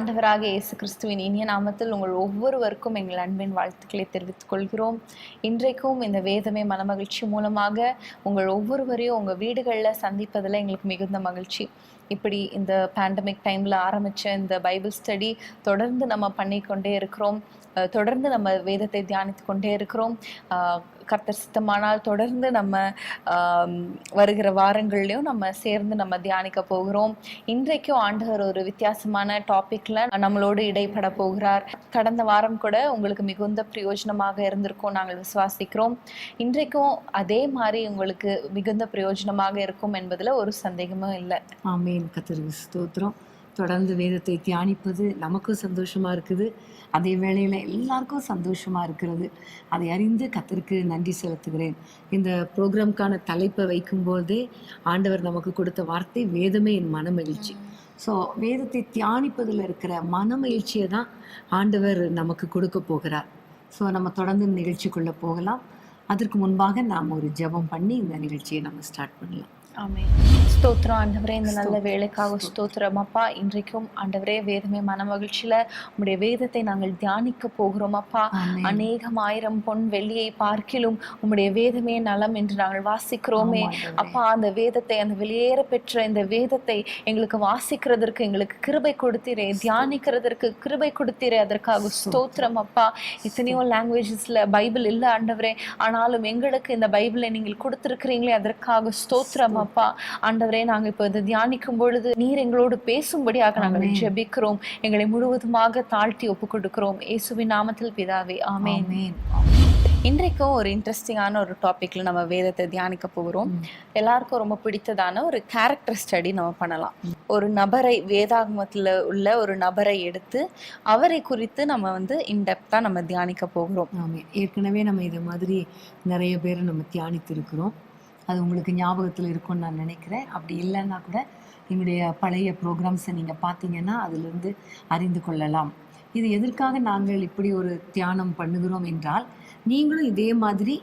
ஆண்டவராக இயேசு கிறிஸ்துவின் இனிய நாமத்தில் உங்கள் ஒவ்வொருவருக்கும் எங்கள் அன்பின் வாழ்த்துக்களை தெரிவித்துக் கொள்கிறோம். இன்றைக்கும் இந்த வேதமே மனமகிழ்ச்சி மூலமாக உங்கள் ஒவ்வொருவரையும் உங்கள் வீடுகளில் சந்திப்பதில் எங்களுக்கு மிகுந்த மகிழ்ச்சி. இப்படி இந்த பேண்டமிக் டைமில் ஆரம்பித்த இந்த பைபிள் ஸ்டடி தொடர்ந்து நம்ம பண்ணிக்கொண்டே இருக்கிறோம். தொடர்ந்து நம்ம வேதத்தை தியானித்து கொண்டே இருக்கிறோம். கர்த்தர் சித்தமானால் தொடர்ந்து நம்ம வருகிற வாரங்கள்லையும் நம்ம சேர்ந்து நம்ம தியானிக்க போகிறோம். இன்றைக்கும் ஆண்டவர் ஒரு வித்தியாசமான டாபிக்ல நம்மளோடு இடைப்பட போகிறார். கடந்த வாரம் கூட உங்களுக்கு மிகுந்த பிரயோஜனமாக இருந்திருக்கும் நாங்கள் விசுவாசிக்கிறோம். இன்றைக்கும் அதே மாதிரி உங்களுக்கு மிகுந்த பிரயோஜனமாக இருக்கும் என்பதுல ஒரு சந்தேகமும் இல்லை. ஆமேன். கர்த்தருக்கு ஸ்தோத்திரம். தொடர்ந்து வேதத்தை தியானிப்பது நமக்கும் சந்தோஷமா இருக்குது, அதே வேளையில் எல்லாருக்கும் சந்தோஷமா இருக்கிறது. அதை அறிந்து கர்த்தருக்கு நன்றி செலுத்துகிறேன். இந்த ப்ரோக்ராம்கான தலைப்பை வைக்கும்போதே ஆண்டவர் நமக்கு கொடுத்த வார்த்தை வேதமே என் மனமகிழ்ச்சி. ஸோ வேதத்தை தியானிப்பதில் இருக்கிற மனமகிழ்ச்சியை தான் ஆண்டவர் நமக்கு கொடுக்க போகிறார். ஸோ நம்ம தொடர்ந்து நிகழ்ச்சிக்குள்ளே போகலாம். அதற்கு முன்பாக நாம் ஒரு ஜெபம் பண்ணி இந்த நிகழ்ச்சியை நம்ம ஸ்டார்ட் பண்ணலாம். ஆமென். ஸ்தோத்திரம் ஆண்டவரே, இந்த நல்ல வேலைக்காக ஸ்தோத்திரம் அப்பா. இன்றைக்கும் ஆண்டவரே வேதமே மனமகிழ்ச்சியில உம்முடைய வேதத்தை நாங்கள் தியானிக்க போகிறோம் அப்பா. அநேகம் ஆயிரம் பொன் வெள்ளியை பார்க்கிலும் உம்முடைய வேதமே நலம் என்று நாங்கள் வாசிக்கிறோமே அப்பா. அந்த வேதத்தை, அந்த வெளியேற பெற்ற இந்த வேதத்தை எங்களுக்கு வாசிக்கிறதற்கு எங்களுக்கு கிருபை கொடுத்தீரே, தியானிக்கிறதற்கு கிருபை கொடுத்தீரே, அதற்காக ஸ்தோத்திரம் அப்பா. இத்தனையோ லாங்குவேஜஸ்ல பைபிள் இல்லை ஆண்டவரே, ஆனாலும் எங்களுக்கு இந்த பைபிளை நீங்கள் கொடுத்திருக்கிறீங்களே, அதற்காக ஸ்தோத்திரம் அப்பா. ஆண்டவரே, நாங்க இப்ப இதை தியானிக்கும் பொழுது நீர் எங்களோடு பேசும்படியாக நாங்கள் ஜெபிக்கிறோம். எங்களை முழுவதுமாக தாழ்த்தி ஒப்பு கொடுக்கிறோம். இயேசுவின் நாமத்தில் பிதாவே, ஆமென். இன்றைக்கும் ஒரு இன்ட்ரெஸ்டிங்கான ஒரு டாபிக்ல நம்ம வேதத்தை தியானிக்க போகிறோம். எல்லாருக்கும் ரொம்ப பிடித்ததான ஒரு கேரக்டர் ஸ்டடி நம்ம பண்ணலாம். ஒரு நபரை, வேதாகமத்துல உள்ள ஒரு நபரை எடுத்து அவரை குறித்து நம்ம இன்டெப்தா நம்ம தியானிக்க போகிறோம். ஏற்கனவே நம்ம இது மாதிரி நிறைய பேர் நம்ம தியானித்து இருக்கிறோம். அது உங்களுக்கு ஞாபகத்தில் இருக்கும்னு நான் நினைக்கிறேன். அப்படி இல்லைன்னா கூட என்னுடைய பழைய ப்ரோக்ராம்ஸை நீங்கள் பார்த்தீங்கன்னா அதிலிருந்து அறிந்து கொள்ளலாம். இது எதற்காக நாங்கள் இப்படி ஒரு தியானம் பண்ணுகிறோம் என்றால், நீங்களும் இதே மாதிரி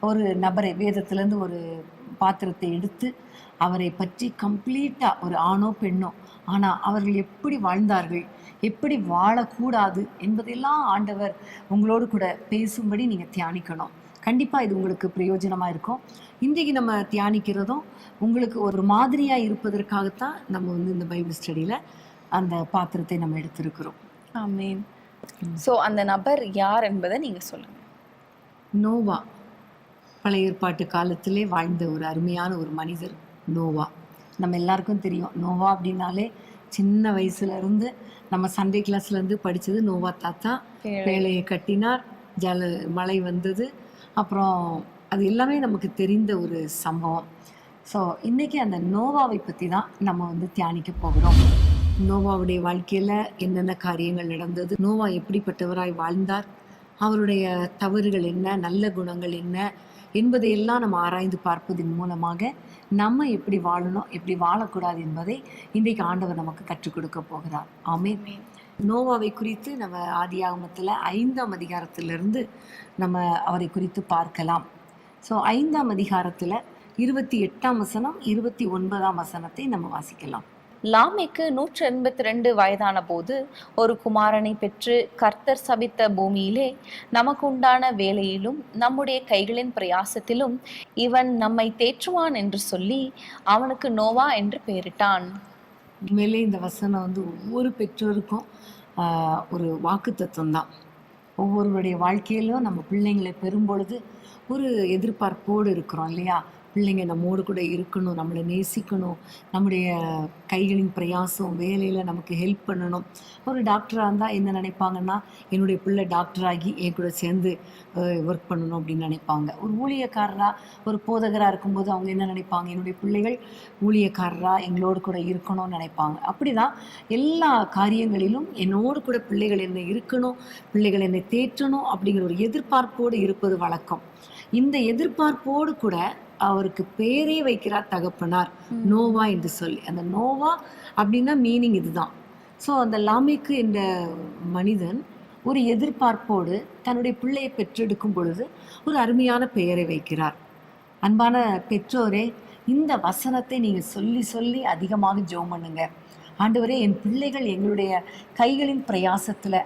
ஒரு நபரை வேதத்திலேருந்து ஒரு பாத்திரத்தை எடுத்து அவரை பற்றி கம்ப்ளீட்டாக, ஒரு ஆணோ பெண்ணோ, ஆனால் அவர்கள் எப்படி வாழ்ந்தார்கள், எப்படி வாழக்கூடாது என்பதெல்லாம் ஆண்டவர் உங்களோடு கூட பேசும்படி நீங்கள் தியானிக்கணும். கண்டிப்பாக இது உங்களுக்கு பிரயோஜனமாக இருக்கும். இன்றைக்கு நம்ம தியானிக்கிறதும் உங்களுக்கு ஒரு மாதிரியாக இருப்பதற்காகத்தான் நம்ம இந்த பைபிள் ஸ்டடியில் அந்த பாத்திரத்தை நம்ம எடுத்திருக்கிறோம். ஆமென். ஸோ அந்த நபர் யார் என்பதை நீங்கள் சொல்லுங்கள். நோவா. பழைய ஏற்பாட்டு காலத்திலே வாழ்ந்த ஒரு அருமையான ஒரு மனிதர் நோவா. நம்ம எல்லாருக்கும் தெரியும். நோவா அப்படின்னாலே சின்ன வயசுலேருந்து நம்ம சண்டே கிளாஸ்லேருந்து படித்தது நோவா தாத்தா வேலையை கட்டினார், மழை வந்தது, அப்புறம் அது எல்லாமே நமக்கு தெரிந்த ஒரு சம்பவம். ஸோ இன்றைக்கி அந்த நோவாவை பற்றி தான் நம்ம தியானிக்க போகிறோம். நோவாவுடைய வாழ்க்கையில் என்னென்ன காரியங்கள் நடந்தது, நோவா எப்படிப்பட்டவராய் வாழ்ந்தார், அவருடைய தவறுகள் என்ன, நல்ல குணங்கள் என்ன என்பதையெல்லாம் நம்ம ஆராய்ந்து பார்ப்பதன் மூலமாக நம்ம எப்படி வாழணும், எப்படி வாழக்கூடாது என்பதை இன்றைக்கு ஆண்டவர் நமக்கு கற்றுக் கொடுக்க போகிறார். ஆமென். நோவாவை குறித்து நம்ம ஆதியாகமத்தில் 5ஆம் அதிகாரத்திலிருந்து நம்ம அவரை குறித்து பார்க்கலாம். ஸோ 5ஆம் அதிகாரத்தில் 28ஆம் வசனம் 29ஆம் வசனத்தை நம்ம வாசிக்கலாம். லாமேக்கு 182 வயதான போது ஒரு குமாரனை பெற்று கர்த்தர் சபித்த பூமியிலே நமக்குண்டான வேலையிலும் நம்முடைய கைகளின் பிரயாசத்திலும் இவன் நம்மை தேற்றுவான் என்று சொல்லி அவனுக்கு நோவா என்று பெயரிட்டான். உண்மையிலே இந்த வசனம் ஒவ்வொரு பெற்றோருக்கும் ஒரு வாக்கு தத்துவம் தான். ஒவ்வொருவருடைய வாழ்க்கையிலும் நம்ம பிள்ளைங்களை பெறும்பொழுது ஒரு எதிர்பார்ப்போடு இருக்கிறோம் இல்லையா? பிள்ளைங்க நம்மோடு கூட இருக்கணும், நம்மளை நேசிக்கணும், நம்முடைய கைகளின் பிரயாசம், வேலையில் நமக்கு ஹெல்ப் பண்ணணும். ஒரு டாக்டராக இருந்தால் என்ன நினைப்பாங்கன்னா, என்னுடைய பிள்ளை டாக்டராகி என் கூட சேர்ந்து ஒர்க் பண்ணணும் அப்படின்னு நினைப்பாங்க. ஒரு ஊழியக்காரராக, ஒரு போதகராக இருக்கும்போது அவங்க என்ன நினைப்பாங்க, என்னுடைய பிள்ளைகள் ஊழியக்காரராக எங்களோடு கூட இருக்கணும்னு நினைப்பாங்க. அப்படி தான் எல்லா காரியங்களிலும் என்னோடு கூட பிள்ளைகள் என்னை இருக்கணும், பிள்ளைகள் என்னை தேற்றணும் அப்படிங்கிற ஒரு எதிர்பார்ப்போடு இருப்பது வழக்கம். இந்த எதிர்பார்ப்போடு கூட அவருக்கு பேரே வைக்கிறார் தகப்பனார், நோவா என்று சொல்லி. அந்த நோவா அப்படின்னா மீனிங் இதுதான். ஸோ அந்த லாமேக்கு என்ற மனிதன் ஒரு எதிர்பார்ப்போடு தன்னுடைய பிள்ளையை பெற்றெடுக்கும் பொழுது ஒரு அருமையான பெயரை வைக்கிறார். அன்பான பெற்றோரே, இந்த வசனத்தை நீங்கள் சொல்லி சொல்லி அதிகமாக ஜெபம் பண்ணுங்க. ஆண்டவரே, என் பிள்ளைகள் எங்களுடைய கைகளின் பிரயாசத்துல,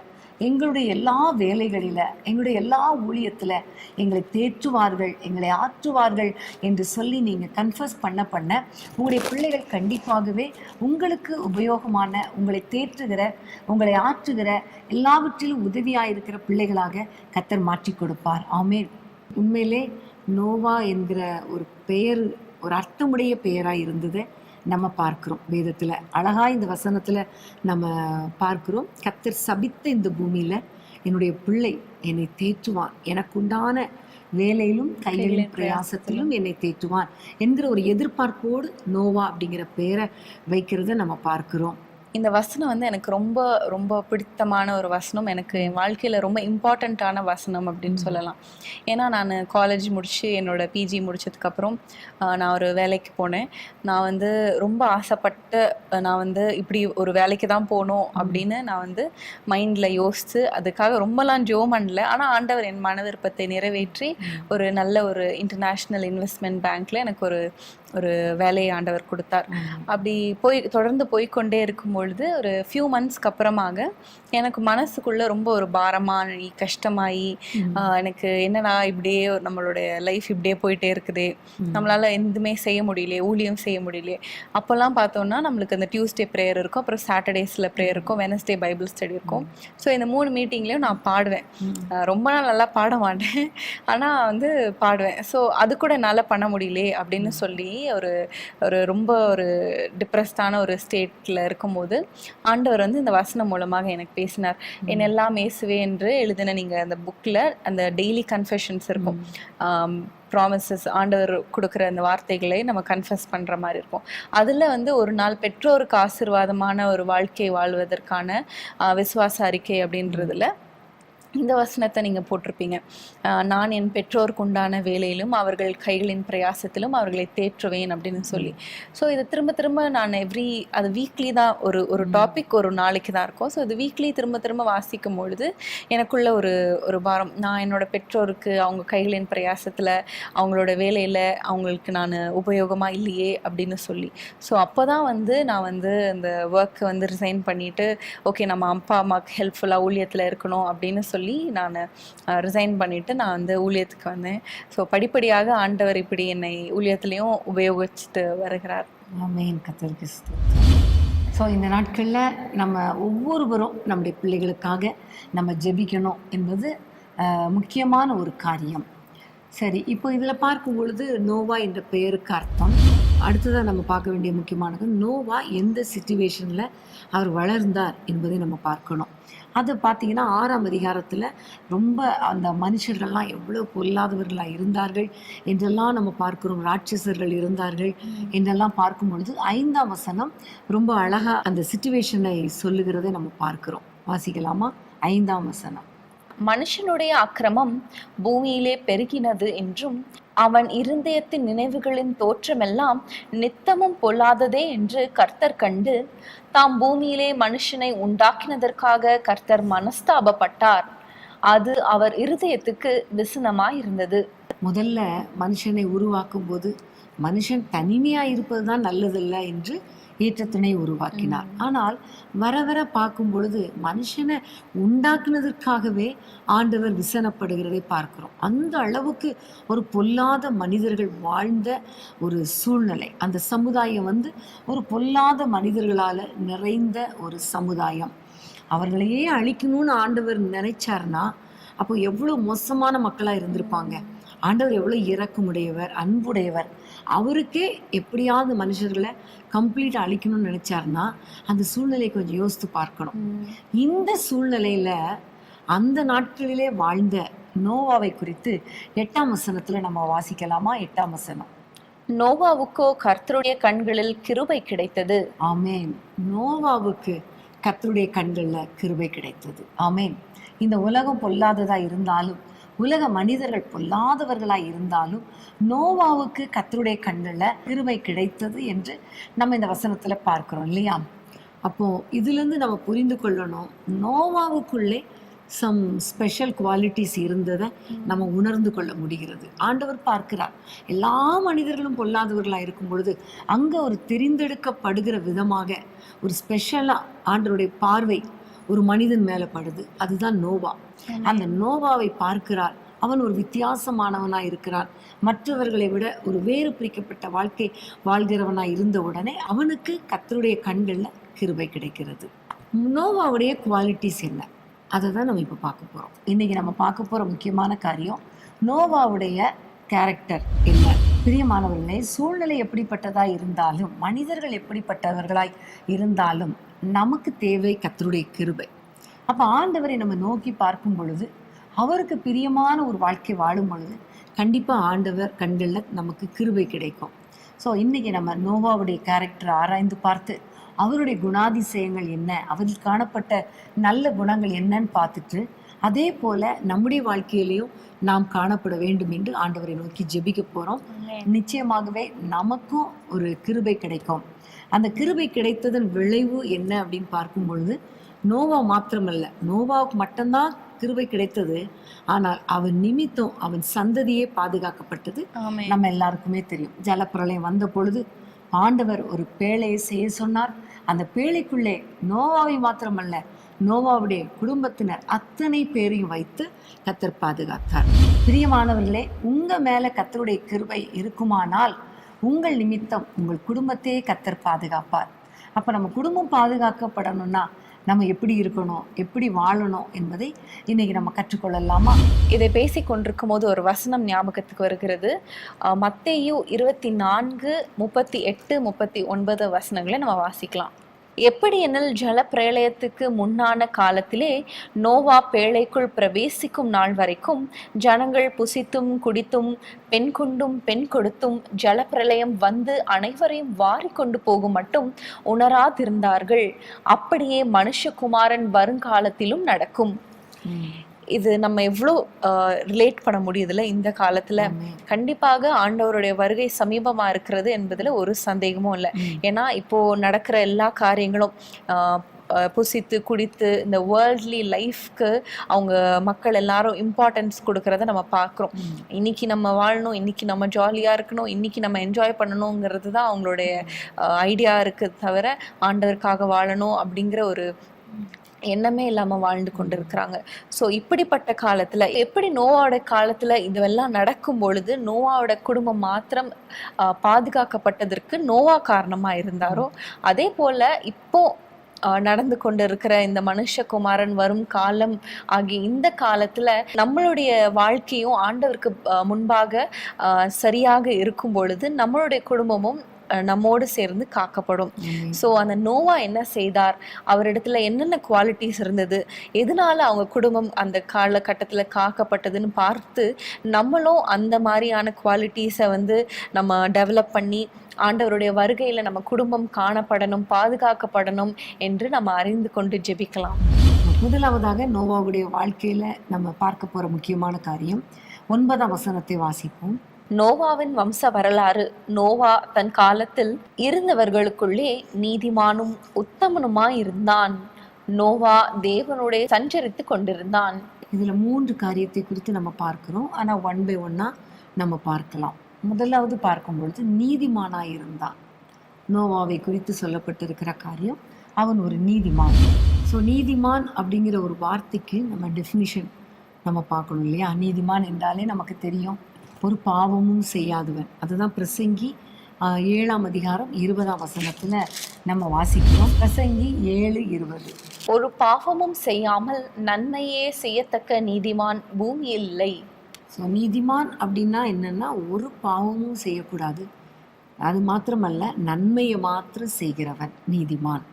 எங்களுடைய எல்லா வேலைகளில, எங்களுடைய எல்லா ஊழியத்துல எங்களை தேற்றுவார்கள், எங்களை ஆற்றுவார்கள் என்று சொல்லி நீங்க கன்ஃபஸ் பண்ண உங்களுடைய பிள்ளைகள் கண்டிப்பாகவே உங்களுக்கு உபயோகமான, உங்களை தேற்றுகிற, உங்களை ஆற்றுகிற, எல்லாவற்றிலும் உதவியாயிருக்கிற பிள்ளைகளாக கர்த்தர் மாற்றி கொடுப்பார். ஆமென். உண்மையிலே நோவா என்கிற ஒரு பெயர் ஒரு அர்த்தமுடைய பெயராக இருந்தது நம்ம பார்க்கிறோம் வேதத்தில். அழகா இந்த வசனத்தில் நம்ம பார்க்கிறோம், கர்த்தர் சபித்த இந்த பூமியில என்னுடைய பிள்ளை என்னை தேற்றுவான், எனக்குண்டான வேலையிலும் கைகளின் பிரயாசத்திலும் என்னை தேற்றுவான் என்கிற ஒரு எதிர்பார்ப்போடு நோவா அப்படிங்கிற பெயரை வைக்கிறத நம்ம பார்க்கிறோம். இந்த வசனம் வந்து எனக்கு ரொம்ப ரொம்ப பிடித்தமான ஒரு வசனம், எனக்கு என் வாழ்க்கையில் ரொம்ப இம்பார்ட்டண்ட்டான வசனம் அப்படின்னு சொல்லலாம். ஏன்னா நான் காலேஜ் முடித்து என்னோட பிஜி முடித்ததுக்கப்புறம் நான் ஒரு வேலைக்கு போனேன். நான் வந்து ரொம்ப ஆசைப்பட்டு நான் வந்து இப்படி ஒரு வேலைக்கு தான் போகணும் அப்படின்னு நான் வந்து மைண்டில் யோசித்து அதுக்காக ரொம்பலாம் ஜோம் பண்ணல. ஆனால் ஆண்டவர் என் மன விருப்பத்தை நிறைவேற்றி ஒரு நல்ல ஒரு இன்டர்நேஷ்னல் இன்வெஸ்ட்மெண்ட் பேங்க்கில் எனக்கு ஒரு வேலையை ஆண்டவர் கொடுத்தார். அப்படி தொடர்ந்து போய்கொண்டே இருக்கும்பொழுது ஒரு ஃபியூ மந்த்ஸ்க்கு அப்புறமாக எனக்கு மனசுக்குள்ளே ரொம்ப ஒரு பாரமாகி கஷ்டமாகி எனக்கு என்னடா இப்படியே நம்மளுடைய லைஃப் இப்படியே போயிட்டே இருக்குதே, நம்மளால் எதுவுமே செய்ய முடியலையே, ஊழியம் செய்ய முடியலையே. அப்போல்லாம் பார்த்தோன்னா நம்மளுக்கு அந்த டியூஸ்டே ப்ரேயர் இருக்கும், அப்புறம் சாட்டர்டேஸில் ப்ரேயர் இருக்கும், வெனஸ்டே பைபிள் ஸ்டடி இருக்கும். ஸோ இந்த 3 மீட்டிங்லேயும் நான் பாடுவேன். ரொம்ப நாள் நல்லா பாட மாட்டேன், ஆனால் வந்து பாடுவேன். ஸோ அது கூட என்னால் பண்ண முடியலையே அப்படின்னு சொல்லி ஒரு ரொம்ப ஒரு டிப்ரெஸ்டான ஒரு ஸ்டேட்டில் இருக்கும்போது ஆண்டவர் வந்து இந்த வசனம் மூலமாக எனக்கு பேசினார். என்னெல்லாம் இயேசுவே என்று எழுதின நீங்கள் அந்த புக்கில் அந்த டெய்லி கன்ஃபெஷன்ஸ் இருக்கும், ப்ராமிசஸ், ஆண்டவர் கொடுக்குற அந்த வார்த்தைகளை நம்ம கன்ஃபஸ் பண்ணுற மாதிரி இருக்கும். அதில் வந்து ஒரு நாள் பெற்றோருக்கு ஆசீர்வாதமான ஒரு வாழ்க்கை வாழ்வதற்கான விசுவாச அறிக்கை அப்படின்றதுல இந்த வசனத்தை நீங்கள் போட்டிருப்பீங்க. நான் என் பெற்றோருக்கு உண்டான வேலையிலும் அவர்கள் கைகளின் பிரயாசத்திலும் அவர்களை தேற்றுவேன் அப்படின்னு சொல்லி. ஸோ இது திரும்ப திரும்ப நான் அது வீக்லி தான் ஒரு டாபிக் ஒரு நாளைக்கு தான் இருக்கும். ஸோ இது வீக்லி திரும்ப வாசிக்கும் பொழுது எனக்குள்ள ஒரு பாரம், நான் என்னோட பெற்றோருக்கு அவங்க கைகளின் பிரயாசத்தில் அவங்களோட வேலையில் அவங்களுக்கு நான் உபயோகமாக இல்லையே அப்படின்னு சொல்லி. ஸோ அப்போ தான் வந்து நான் வந்து அந்த ஒர்க்கை வந்து ரிசைன் பண்ணிவிட்டு ஓகே நம்ம அப்பா அம்மாவுக்கு ஹெல்ப்ஃபுல்லாக ஊழியத்தில் இருக்கணும் அப்படின்னு சொல்லி நான் ரிசைன் பண்ணிவிட்டு நான் வந்து ஊழியத்துக்கு வந்தேன். ஸோ படிப்படியாக ஆண்டவர் இப்படி என்னை ஊழியத்துலேயும் உபயோகிச்சுட்டு வருகிறார். ஆமென். கர்த்தருக்கு ஸ்தோத்திரம். ஸோ இந்த நாட்களில் நம்ம ஒவ்வொருவரும் நம்முடைய பிள்ளைகளுக்காக நம்ம ஜெபிக்கணும் என்பது முக்கியமான ஒரு காரியம். சரி, இப்போ இதில் பார்க்கும் பொழுது நோவா என்ற பெயருக்கு அர்த்தம். அடுத்ததாக நம்ம பார்க்க வேண்டிய முக்கியமானது, நோவா எந்த சிச்சுவேஷனில் அவர் வளர்ந்தார் என்பதை நம்ம பார்க்கணும். அது பார்த்தீங்கன்னா 6ஆம் அதிகாரத்தில் ரொம்ப அந்த மனுஷர்கள்லாம் எவ்வளோ பொல்லாதவர்களாக இருந்தார்கள் என்றெல்லாம் நம்ம பார்க்குறோம், ராட்சசர்கள் இருந்தார்கள் என்றெல்லாம் பார்க்கும் பொழுது 5ஆம் வசனம் ரொம்ப அழகாக அந்த சிச்சுவேஷனை சொல்லுகிறதை நம்ம பார்க்குறோம். வாசிக்கலாமா? 5ஆம் வசனம். மனுஷனுடைய அக்கிரமம் பூமியிலே பெருகினது என்றும் அவன் இருதயத்தின் நினைவுகளின் தோற்றமெல்லாம் நித்தமும் பொல்லாததே என்று கர்த்தர் கண்டு தாம் பூமியிலே மனுஷனை உண்டாக்கினதற்காக கர்த்தர் மனஸ்தாபப்பட்டார். அது அவர் இருதயத்துக்கு விசனமாயிருந்தது. முதல்ல மனுஷனை உருவாக்கும் போது மனுஷன் தனிமையா இருப்பது தான் நல்லதில்லை என்று ஏற்ற துணை உருவாக்கினார். ஆனால் வர வர பார்க்கும் பொழுது மனுஷனை உண்டாக்குனதற்காகவே ஆண்டவர் விசனப்படுகிறதை பார்க்கிறோம். அந்த அளவுக்கு ஒரு பொல்லாத மனிதர்கள் வாழ்ந்த ஒரு சூழ்நிலை, அந்த சமுதாயம் வந்து ஒரு பொல்லாத மனிதர்களால் நிறைந்த ஒரு சமுதாயம். அவர்களையே அழிக்கணும்னு ஆண்டவர் நினைச்சார்னா அப்போ எவ்வளோ மோசமான மக்களாக இருந்திருப்பாங்க. ஆண்டவர் எவ்வளோ இரக்கமுடையவர், அன்புடையவர். அவருக்கே எப்படியாவது மனுஷர்களை கம்ப்ளீட்டாக அழிக்கணும்னு நினைச்சாருன்னா அந்த சூழ்நிலையை கொஞ்சம் யோசித்து பார்க்கணும். இந்த சூழ்நிலையில அந்த நாட்களிலே வாழ்ந்த நோவாவை குறித்து 8ஆம் வசனத்துல நம்ம வாசிக்கலாமா? 8ஆம் வசனம். நோவாவுக்கோ கர்த்தருடைய கண்களில் கிருபை கிடைத்தது. ஆமேன். நோவாவுக்கு கர்த்தருடைய கண்களில் கிருபை கிடைத்தது. ஆமேன். இந்த உலகம் பொல்லாததா இருந்தாலும், உலக மனிதர்கள் பொல்லாதவர்களாய் இருந்தாலும் நோவாவுக்கு கர்த்தருடைய கண்களில் கிருபை கிடைத்தது என்று நம்ம இந்த வசனத்துல பார்க்கிறோம் இல்லையா? அப்போ இதுல இருந்து நம்ம புரிந்து கொள்ளணும், நோவாவுக்குள்ளே சம் ஸ்பெஷல் குவாலிட்டிஸ் இருந்ததை நம்ம உணர்ந்து கொள்ள முடிகிறது. ஆண்டவர் பார்க்கிறார். எல்லா மனிதர்களும் பொல்லாதவர்களாக இருக்கும் பொழுது அங்கே ஒரு தெரிந்தெடுக்கப்படுகிற விதமாக ஒரு ஸ்பெஷலாக ஆண்டவருடைய பார்வை ஒரு மனிதன் மேலே படுது. அதுதான் நோவா. அந்த நோவாவை பார்க்கிறார். அவன் ஒரு வித்தியாசமானவனாக இருக்கிறான். மற்றவர்களை விட ஒரு வேறு பிரிக்கப்பட்ட வாழ்க்கை வாழ்கிறவனாக இருந்த உடனே அவனுக்கு கர்த்தருடைய கண்களில் கிருபை கிடைக்கிறது. நோவாவுடைய குவாலிட்டிஸ் என்ன, அதை தான் நம்ம இப்போ பார்க்க போகிறோம். இன்றைக்கி நம்ம பார்க்க போகிற முக்கியமான காரியம் நோவாவுடைய கேரக்டர் என்ன. பிரியமானவர்களே, சூழ்நிலை எப்படிப்பட்டதாக இருந்தாலும், மனிதர்கள் எப்படிப்பட்டவர்களாய் இருந்தாலும் நமக்கு தேவை கர்த்தருடைய கிருபை. அப்போ ஆண்டவரை நம்ம நோக்கி பார்க்கும் பொழுது, அவருக்கு பிரியமான ஒரு வாழ்க்கை வாழும் பொழுது கண்டிப்பாக ஆண்டவர் கண்களில் நமக்கு கிருபை கிடைக்கும். ஸோ இன்றைக்கி நம்ம நோவாவுடைய கேரக்டரை ஆராய்ந்து பார்த்து அவருடைய குணாதிசயங்கள் என்ன, அவரில் காணப்பட்ட நல்ல குணங்கள் என்னன்னு பார்த்துட்டு அதே போல் நம்முடைய வாழ்க்கையிலையும் நாம் காணப்பட வேண்டும் என்று ஆண்டவரை நோக்கி ஜெபிக்க போகிறோம். நிச்சயமாகவே நமக்கும் ஒரு கிருபை கிடைக்கும். அந்த கிருபை கிடைத்ததன் விளைவு என்ன அப்படின்னு பார்க்கும் பொழுது, நோவா மாத்திரமல்ல, நோவாவுக்கு மட்டும்தான் கிருபை கிடைத்தது, ஆனால் அவன் நிமித்தம் அவன் சந்ததியே பாதுகாக்கப்பட்டது. நம்ம எல்லாருக்குமே தெரியும். ஜலப்பிரளயம் வந்த பொழுது ஆண்டவர் ஒரு பேழையை செய்ய சொன்னார். அந்த பேழைக்குள்ளே நோவாவை மாத்திரமல்ல, நோவாவுடைய குடும்பத்தினர் அத்தனை பேரையும் வைத்து கர்த்தர் பாதுகாத்தார். பிரியமானவர்களே, உங்க மேல கர்த்தருடைய கிருபை இருக்குமானால் உங்கள் நிமித்தம் உங்கள் குடும்பத்தையே கர்த்தர் பாதுகாப்பார். அப்ப நம்ம குடும்பம் பாதுகாக்கப்படணும்னா நம்ம எப்படி இருக்கணும், எப்படி வாழணும் என்பதை இன்னைக்கு நம்ம கற்றுக்கொள்ளலாமா? இதை பேசி கொண்டிருக்கும் போது ஒரு வசனம் ஞாபகத்துக்கு வருகிறது. மத்தேயு 24:38-39 வசனங்களை நம்ம வாசிக்கலாம். எப்படி எனில் ஜல பிரளயத்துக்கு முன்னான காலத்திலே நோவா பேழைக்குள் பிரவேசிக்கும் நாள் வரைக்கும் ஜனங்கள் புசித்தும் குடித்தும் பெண் கொண்டும் பெண் கொடுத்தும் ஜல பிரளயம் வந்து அனைவரையும் வாரி கொண்டு போகும் மட்டும் உணராதிருந்தார்கள். அப்படியே மனுஷகுமாரன் வருங்காலத்திலும் நடக்கும். இது நம்ம எவ்வளோ ரிலேட் பண்ண முடியுதுல இந்த காலத்துல. கண்டிப்பாக ஆண்டவருடைய வருகை சமீபமா இருக்கிறது என்பதுல ஒரு சந்தேகமும் இல்லை. ஏன்னா இப்போ நடக்கிற எல்லா காரியங்களும் புசித்து குடித்து இந்த வேர்ல்ட்லி லைஃப்க்கு அவங்க மக்கள் எல்லாரும் இம்பார்ட்டன்ஸ் கொடுக்கறத நம்ம பார்க்குறோம். இன்னைக்கு நம்ம வாழணும், இன்னைக்கு நம்ம ஜாலியாக இருக்கணும், இன்னைக்கு நம்ம என்ஜாய் பண்ணணுங்கிறது தான் அவங்களுடைய ஐடியா இருக்குது. தவிர ஆண்டவருக்காக வாழணும் அப்படிங்கிற ஒரு எண்ணமே இல்லாமல் வாழ்ந்து கொண்டு இருக்கிறாங்க. ஸோ இப்படிப்பட்ட காலத்தில் எப்படி நோவாவோட காலத்தில் இதுவெல்லாம் நடக்கும் பொழுது நோவாவோட குடும்பம் மாத்திரம் பாதுகாக்கப்பட்டதற்கு நோவா காரணமாக இருந்தாரோ, அதே போல் இப்போ நடந்து கொண்டு இருக்கிற இந்த மனுஷகுமாரன் வரும் காலம் ஆகிய இந்த காலத்துல நம்மளுடைய வாழ்க்கையும் ஆண்டவருக்கு முன்பாக சரியாக இருக்கும் பொழுது நம்மளுடைய குடும்பமும் நம்மோடு சேர்ந்து காக்கப்படும். ஸோ அந்த நோவா என்ன செய்தார், அவரிடத்துல என்னென்ன குவாலிட்டிஸ் இருந்தது, எதனால அவங்க குடும்பம் அந்த காலகட்டத்தில் காக்கப்பட்டதுன்னு பார்த்து நம்மளும் அந்த மாதிரியான குவாலிட்டிஸை நம்ம டெவலப் பண்ணி ஆண்டவருடைய வருகையில் நம்ம குடும்பம் காணப்படணும், பாதுகாக்கப்படணும் என்று நம்ம அறிந்து கொண்டு ஜெபிக்கலாம். முதலாவதாக நோவாவுடைய வாழ்க்கையில் நம்ம பார்க்க போகிற முக்கியமான காரியம் 9ஆம் வசனத்தை வாசிப்போம். நோவாவின் வம்ச வரலாறு. நோவா தன் காலத்தில் இருந்தவர்களுக்குள்ளே நீதிமானும் உத்தமனுமாய் இருந்தான். நோவா தேவனுடைய சஞ்சரித்து கொண்டிருந்தான். இதுல 3 காரியத்தை குறித்து நம்ம பார்க்கிறோம். ஆனா 1 by 1 நம்ம பார்க்கலாம். முதலாவது பார்க்கும் பொழுது நீதிமானாய் இருந்தான். நோவாவை குறித்து சொல்லப்பட்டிருக்கிற காரியம், அவன் ஒரு நீதிமான். ஸோ நீதிமான் அப்படிங்கிற ஒரு வார்த்தைக்கு நம்ம டெஃபினிஷன் நம்ம பார்க்கணும் இல்லையா? நீதிமான் என்றாலே நமக்கு தெரியும், ஒரு பாவமும் செய்யாதவன். அதுதான் பிரசங்கி 7ஆம் அதிகாரம் 20ஆம் வசனத்துல நம்ம வாசிக்கிறோம். பிரசங்கி 7:20. ஒரு பாவமும் செய்யாமல் நன்மையே செய்யத்தக்க நீதிமான் பூமியில் இல்லை. ஸோ நீதிமான் அப்படின்னா என்னன்னா, ஒரு பாவமும் செய்யக்கூடாது, அது மாத்திரமல்ல நன்மையை மாத்திரம் செய்கிறவன் நீதிமான்.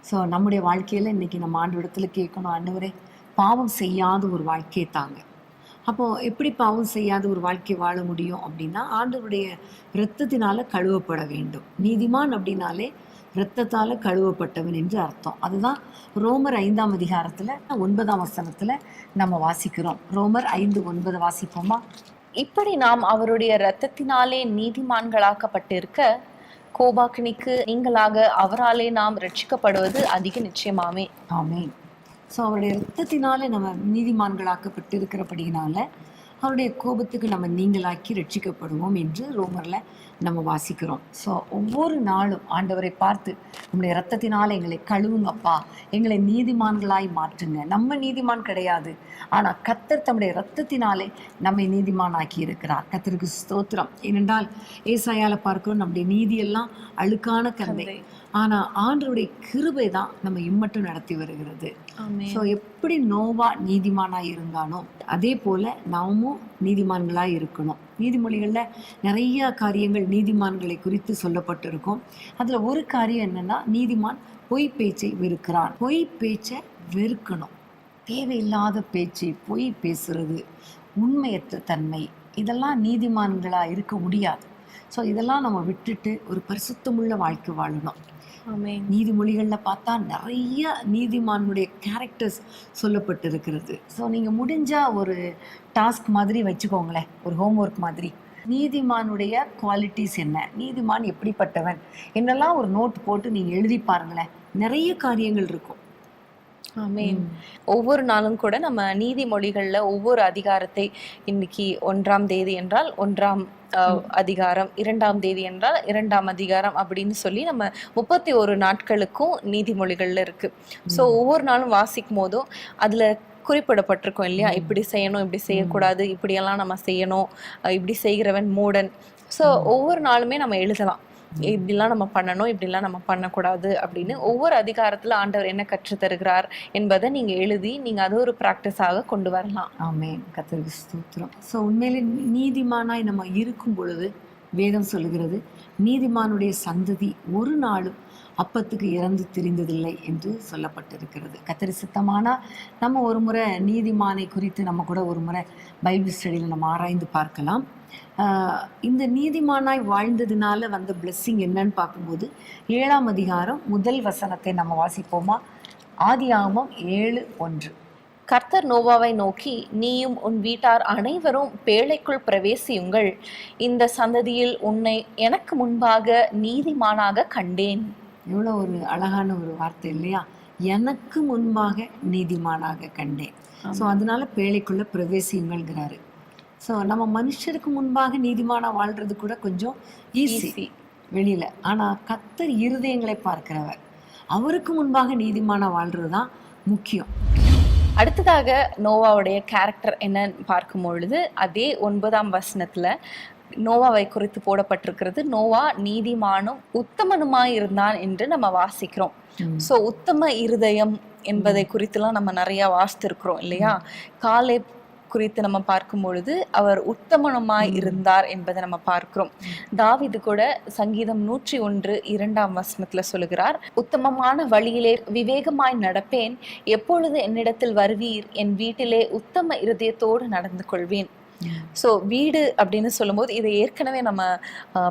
ஸோ நம்முடைய வாழ்க்கையில் இன்னைக்கு நம்ம ஆண்டவரிடத்துல கேட்கணும், ஆண்டவரே பாவம் செய்யாத ஒரு வாழ்க்கையை தாங்க. அப்போது எப்படி பாவம் செய்யாத ஒரு வாழ்க்கை வாழ முடியும் அப்படின்னா, ஆண்டவருடைய இரத்தத்தினால கழுவப்பட வேண்டும். நீதிமான் அப்படின்னாலே இரத்தத்தால் கழுவப்பட்டவன் என்று அர்த்தம். அதுதான் ரோமர் 5ஆம் அதிகாரத்தில் 9ஆம் வசனத்தில் நம்ம வாசிக்கிறோம். ரோமர் 5:9 வாசிப்போமா? இப்படி நாம் அவருடைய இரத்தத்தினாலே நீதிமான்களாக்கப்பட்டிருக்க கோபாக்கினிக்கு நீங்களாக அவராலே நாம் ரட்சிக்கப்படுவது அதிக நிச்சயமாமே. ஆமென். ஸோ அவருடைய இரத்தத்தினாலே நம்ம நீதிமான்களாக்கப்பட்டு இருக்கிறபடினால அவருடைய கோபத்துக்கு நம்ம நீங்களாக்கி ரட்சிக்கப்படுவோம் என்று ரோமர்ல நம்ம வாசிக்கிறோம். ஸோ ஒவ்வொரு நாளும் ஆண்டவரை பார்த்து நம்முடைய இரத்தத்தினால எங்களை கழுவுங்கப்பா, எங்களை நீதிமான்களாய் மாற்றுங்க. நம்ம நீதிமான் கிடையாது, ஆனால் கர்த்தர் தம்முடைய இரத்தத்தினாலே நம்மை நீதிமான் ஆக்கி இருக்கிறார். கர்த்தருக்கு ஸ்தோத்திரம். ஏனென்றால் ஏசாயால பார்க்கிறோம், நம்முடைய நீதியெல்லாம் அழுக்கான கந்தை, ஆனா ஆண்டவருடைய கிருபை தான் நம்ம இம்மட்டும் நடத்தி வருகிறது. ஸோ எப்படி நோவா நீதிமானாய் இருந்தானோ அதே போல நாமும் நீதிமான்களாய் இருக்கணும். நீதிமொழிகள்ல நிறைய காரியங்கள் நீதிமான்களை குறித்து சொல்லப்பட்டிருக்கும். அதுல ஒரு காரியம் என்னன்னா, நீதிமான் பொய் பேச்சை வெறுக்கிறான். பொய் பேச்சை வெறுக்கணும். தேவையில்லாத பேச்சு, பொய் பேசுறது, உண்மையற்ற தன்மை, இதெல்லாம் நீதிமான்களா இருக்க முடியாது. ஸோ இதெல்லாம் நம்ம விட்டுட்டு ஒரு பரிசுத்தமுள்ள வாழ்க்கை வாழணும். நீதிமொழிகள்ல பார்த்தா நிறைய நீதிமானுடைய கேரக்டர்ஸ் சொல்லப்பட்டிருக்கிறது. ஸோ நீங்க முடிஞ்சா ஒரு டாஸ்க் மாதிரி வச்சுக்கோங்களேன், ஒரு ஹோம்ஒர்க் மாதிரி. நீதிமானுடைய குவாலிட்டிஸ் என்ன, நீதிமான் எப்படிப்பட்டவன் என்னெல்லாம் ஒரு நோட் போட்டு நீங்க எழுதி பாருங்களேன், நிறைய காரியங்கள் இருக்கும். ஆமென். ஒவ்வொரு நாளும் கூட நம்ம நீதிமொழிகள்ல ஒவ்வொரு அதிகாரத்தை, இன்னைக்கு 1ஆம் தேதி என்றால் 1ஆம் அதிகாரம், 2ஆம் தேதி என்றால் 2ஆம் அதிகாரம் அப்படின்னு சொல்லி நம்ம 31 நாட்களுக்கும் நீதிமொழிகள்ல இருக்கு. ஸோ ஒவ்வொரு நாளும் வாசிக்கும் போதும் அதுல குறிப்பிடப்பட்டிருக்கோம் இல்லையா, இப்படி செய்யணும், இப்படி செய்யக்கூடாது, இப்படியெல்லாம் நம்ம செய்யணும், இப்படி செய்கிறவன் மூடன். ஸோ ஒவ்வொரு நாளுமே நம்ம எழுதலாம், இப்படிலாம் நம்ம பண்ணணும், இப்படிலாம் நம்ம பண்ணக்கூடாது அப்படின்னு. ஒவ்வொரு அதிகாரத்துல ஆண்டவர் என்ன கற்று தருகிறார் என்பதை நீங்க எழுதி நீங்க அது ஒரு பிராக்டிஸாக கொண்டு வரலாம். ஆமென். கர்த்தருக்கு ஸ்தோத்திரம். ஸோ உண்மையிலே நீதிமானாய் நம்ம இருக்கும் பொழுது வேதம் சொல்லுகிறது, நீதிமானுடைய சந்ததி ஒரு நாளும் அப்பத்துக்கு இறந்து திரிந்ததில்லை என்று சொல்லப்பட்டிருக்கிறது. கர்த்தர் சித்தமானா நம்ம ஒரு முறை நீதிமானை குறித்து நம்ம கூட ஒரு முறை பைபிள் ஸ்டடியில் நம்ம ஆராய்ந்து பார்க்கலாம். இந்த நீதிமானாய் வாழ்ந்ததுனால வந்த பிளெஸ்ஸிங் என்னன்னு பார்க்கும்போது 7ஆம் அதிகாரம் 1 வசனத்தை நம்ம வாசிப்போமா? ஆதியாகமம் 7:1. கர்த்தர் நோவாவை நோக்கி, நீயும் உன் வீட்டார் அனைவரும் பேழைக்குள் பிரவேசியுங்கள், இந்த சந்ததியில் உன்னை எனக்கு முன்பாக நீதிமானாக கண்டேன். எவ்வளோ ஒரு அழகான ஒரு வார்த்தை இல்லையா? எனக்கு முன்பாக நீதிமானாக கண்டேன். ஸோ அதனால பேழைக்குள்ள பிரவேசியுங்கள்ங்கிறாரு. ஸோ நம்ம மனுஷருக்கு முன்பாக நீதிமானா வாழ்றது கூட கொஞ்சம் ஈஸி வெளியில, ஆனா கர்த்தர் இருதயங்களை பார்க்கிறவர், அவருக்கு முன்பாக நீதிமானா வாழ்றது தான் முக்கியம். அடுத்ததாக நோவாவுடைய கேரக்டர் என்னன்னு பார்க்கும் பொழுது அதே 9ஆம் வசனத்துல நோவாவை குறித்து போடப்பட்டிருக்கிறது, நோவா நீதிமானும் உத்தமனுமாய் இருந்தான் என்று நம்ம வாசிக்கிறோம். ஸோ உத்தம இருதயம் என்பதை குறித்துலாம் நம்ம நிறைய வாசித்திருக்கிறோம் இல்லையா? காலேப் குறித்து நம்ம பார்க்கும் பொழுது அவர் உத்தமனுமாய் இருந்தார் என்பதை நம்ம பார்க்கிறோம். தாவீது கூட சங்கீதம் 101:2ஆம் வசனத்துல சொல்லுகிறார், உத்தமமான வழியிலே விவேகமாய் நடப்பேன், எப்பொழுது என்னிடத்தில் வருவீர், என் வீட்டிலே உத்தம இருதயத்தோடு நடந்து கொள்வேன். ஸோ வீடு அப்படின்னு சொல்லும்போது இதை ஏற்கனவே நம்ம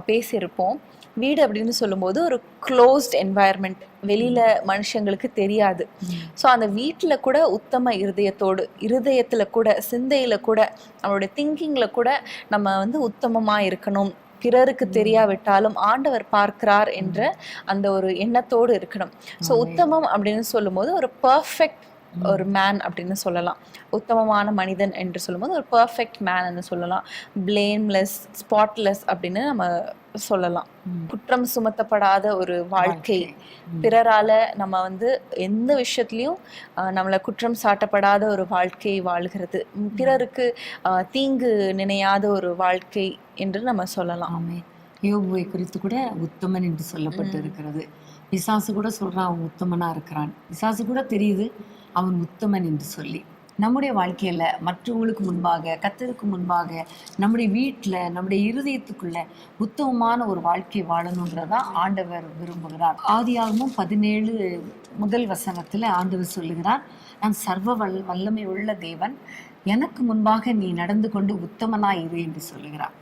பேசியிருப்போம். வீடு அப்படின்னு சொல்லும்போது ஒரு க்ளோஸ்ட் என்வாயர்மெண்ட், வெளியில மனுஷங்களுக்கு தெரியாது. ஸோ அந்த வீட்டுல கூட உத்தம இருதயத்துல கூட, சிந்தையில கூட, நம்மளுடைய திங்கிங்ல கூட நம்ம வந்து உத்தமமா இருக்கணும், பிறருக்கு தெரியாவிட்டாலும் ஆண்டவர் பார்க்கிறார் என்ற அந்த ஒரு எண்ணத்தோடு இருக்கணும். ஸோ உத்தமம் அப்படின்னு சொல்லும்போது ஒரு பர்ஃபெக்ட் ஒரு மேன் அப்படின்னு சொல்லலாம். உத்தமமான மனிதன் என்று சொல்லும்போது ஒரு பர்ஃபெக்ட் மேன் சொல்லலாம். பிளேம்லெஸ், ஸ்பாட்லெஸ் அப்படின்னு நம்ம சொல்லலாம். குற்றம் சுமத்தப்படாத ஒரு வாழ்க்கை, பிறரால நம்ம வந்து எந்த விஷயத்துலயும் நம்மளை குற்றம் சாட்டப்படாத ஒரு வாழ்க்கை வாழ்கிறது, பிறருக்கு தீங்கு நினையாத ஒரு வாழ்க்கை என்று நம்ம சொல்லலாம். யோபுவை குறித்து கூட உத்தமன் என்று சொல்லப்பட்டு இருக்கிறது. பிசாசு கூட சொல்றான் அவன் உத்தமனா இருக்கிறான். பிசாசு கூட தெரியுது அவன் உத்தமன் என்று சொல்லி. நம்முடைய வாழ்க்கையில மற்றவங்களுக்கு முன்பாக, கர்த்தருக்கு முன்பாக, நம்முடைய வீட்டுல, நம்முடைய இருதயத்துக்குள்ள உத்தமமான ஒரு வாழ்க்கை வாழணுன்றதான் ஆண்டவர் விரும்புகிறார். ஆதியாகமம் 17 வசனத்துல ஆண்டவர் சொல்லுகிறார், நான் சர்வ வல்லமை உள்ள தேவன், எனக்கு முன்பாக நீ நடந்து கொண்டு உத்தமனாய் இரு என்று சொல்லுகிறார்.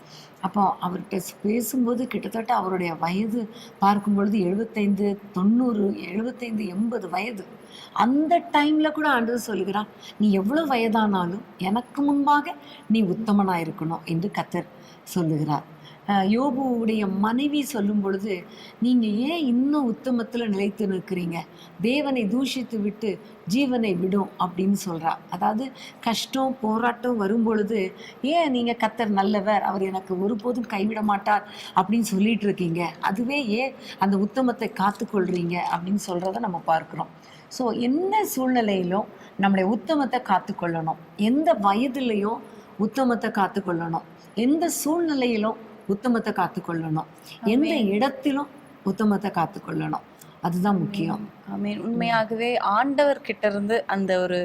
அப்போ அவர்கிட்ட பேசும்போது கிட்டத்தட்ட அவருடைய வயது பார்க்கும் பொழுது 75, 90, 75, 80 வயது. அந்த டைம்ல கூட ஆண்டவர் சொல்லுகிறான், நீ எவ்வளவு வயதானாலும் எனக்கு முன்பாக நீ உத்தமனா இருக்கணும் என்று கர்த்தர் சொல்லுகிறார். யோபுவுடைய மனைவி சொல்லும் பொழுது, நீங்க ஏன் இன்னும் உத்தமத்துல நிலைத்து நிற்கிறீங்க, தேவனை தூஷித்து விட்டு ஜீவனை விடும் அப்படின்னு சொல்றா. அதாவது கஷ்டம் போராட்டம் வரும் பொழுது ஏன் நீங்க கர்த்தர் நல்லவர், அவர் எனக்கு ஒருபோதும் கைவிட மாட்டார் அப்படின்னு சொல்லிட்டு இருக்கீங்க, அதுவே ஏன் அந்த உத்தமத்தை காத்துக்கொள்றீங்க அப்படின்னு சொல்றத நம்ம பார்க்கிறோம். ஸோ என்ன சூழ்நிலையிலும் நம்முடைய உத்தமத்தை காத்துக்கொள்ளணும், எந்த வயதுலையும் உத்தமத்தை காத்துக்கொள்ளணும், எந்த சூழ்நிலையிலும் உத்தமத்தை காத்துக்கொள்ளணும், எந்த இடத்திலும் உத்தமத்தை காத்துக்கொள்ளணும். அதுதான் முக்கியம். ஆமென். உண்மையாகவே ஆண்டவர் கிட்ட இருந்து அந்த ஒரு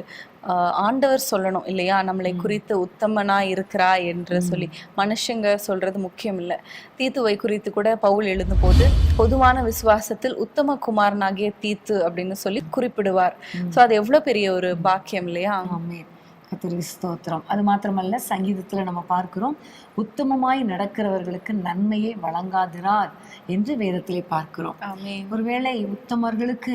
ஆண்டவர் சொல்லணும் இல்லையா, நம்மளை குறித்து உத்தமனா இருக்கிறா என்று சொல்லி. மனுஷங்க சொல்றது முக்கியம் இல்லை. தீத்துவை குறித்து கூட பவுல் எழுதும் போது பொதுவான விசுவாசத்தில் உத்தம குமாரனாகிய தீத்து அப்படின்னு சொல்லி குறிப்பிடுவார். ஸோ அது எவ்வளவு பெரிய ஒரு பாக்கியம் இல்லையா. ஆமென். கர்த்தருக்கு ஸ்தோத்திரம். அது மாத்திரமல்ல, சங்கீதத்துல நம்ம பார்க்கிறோம், உத்தமமாய் நடக்கிறவர்களுக்கு நன்மையை வழங்காதிரார் என்று வேதத்திலே பார்க்கிறோம். ஆமென். ஒருவேளை உத்தமர்களுக்கு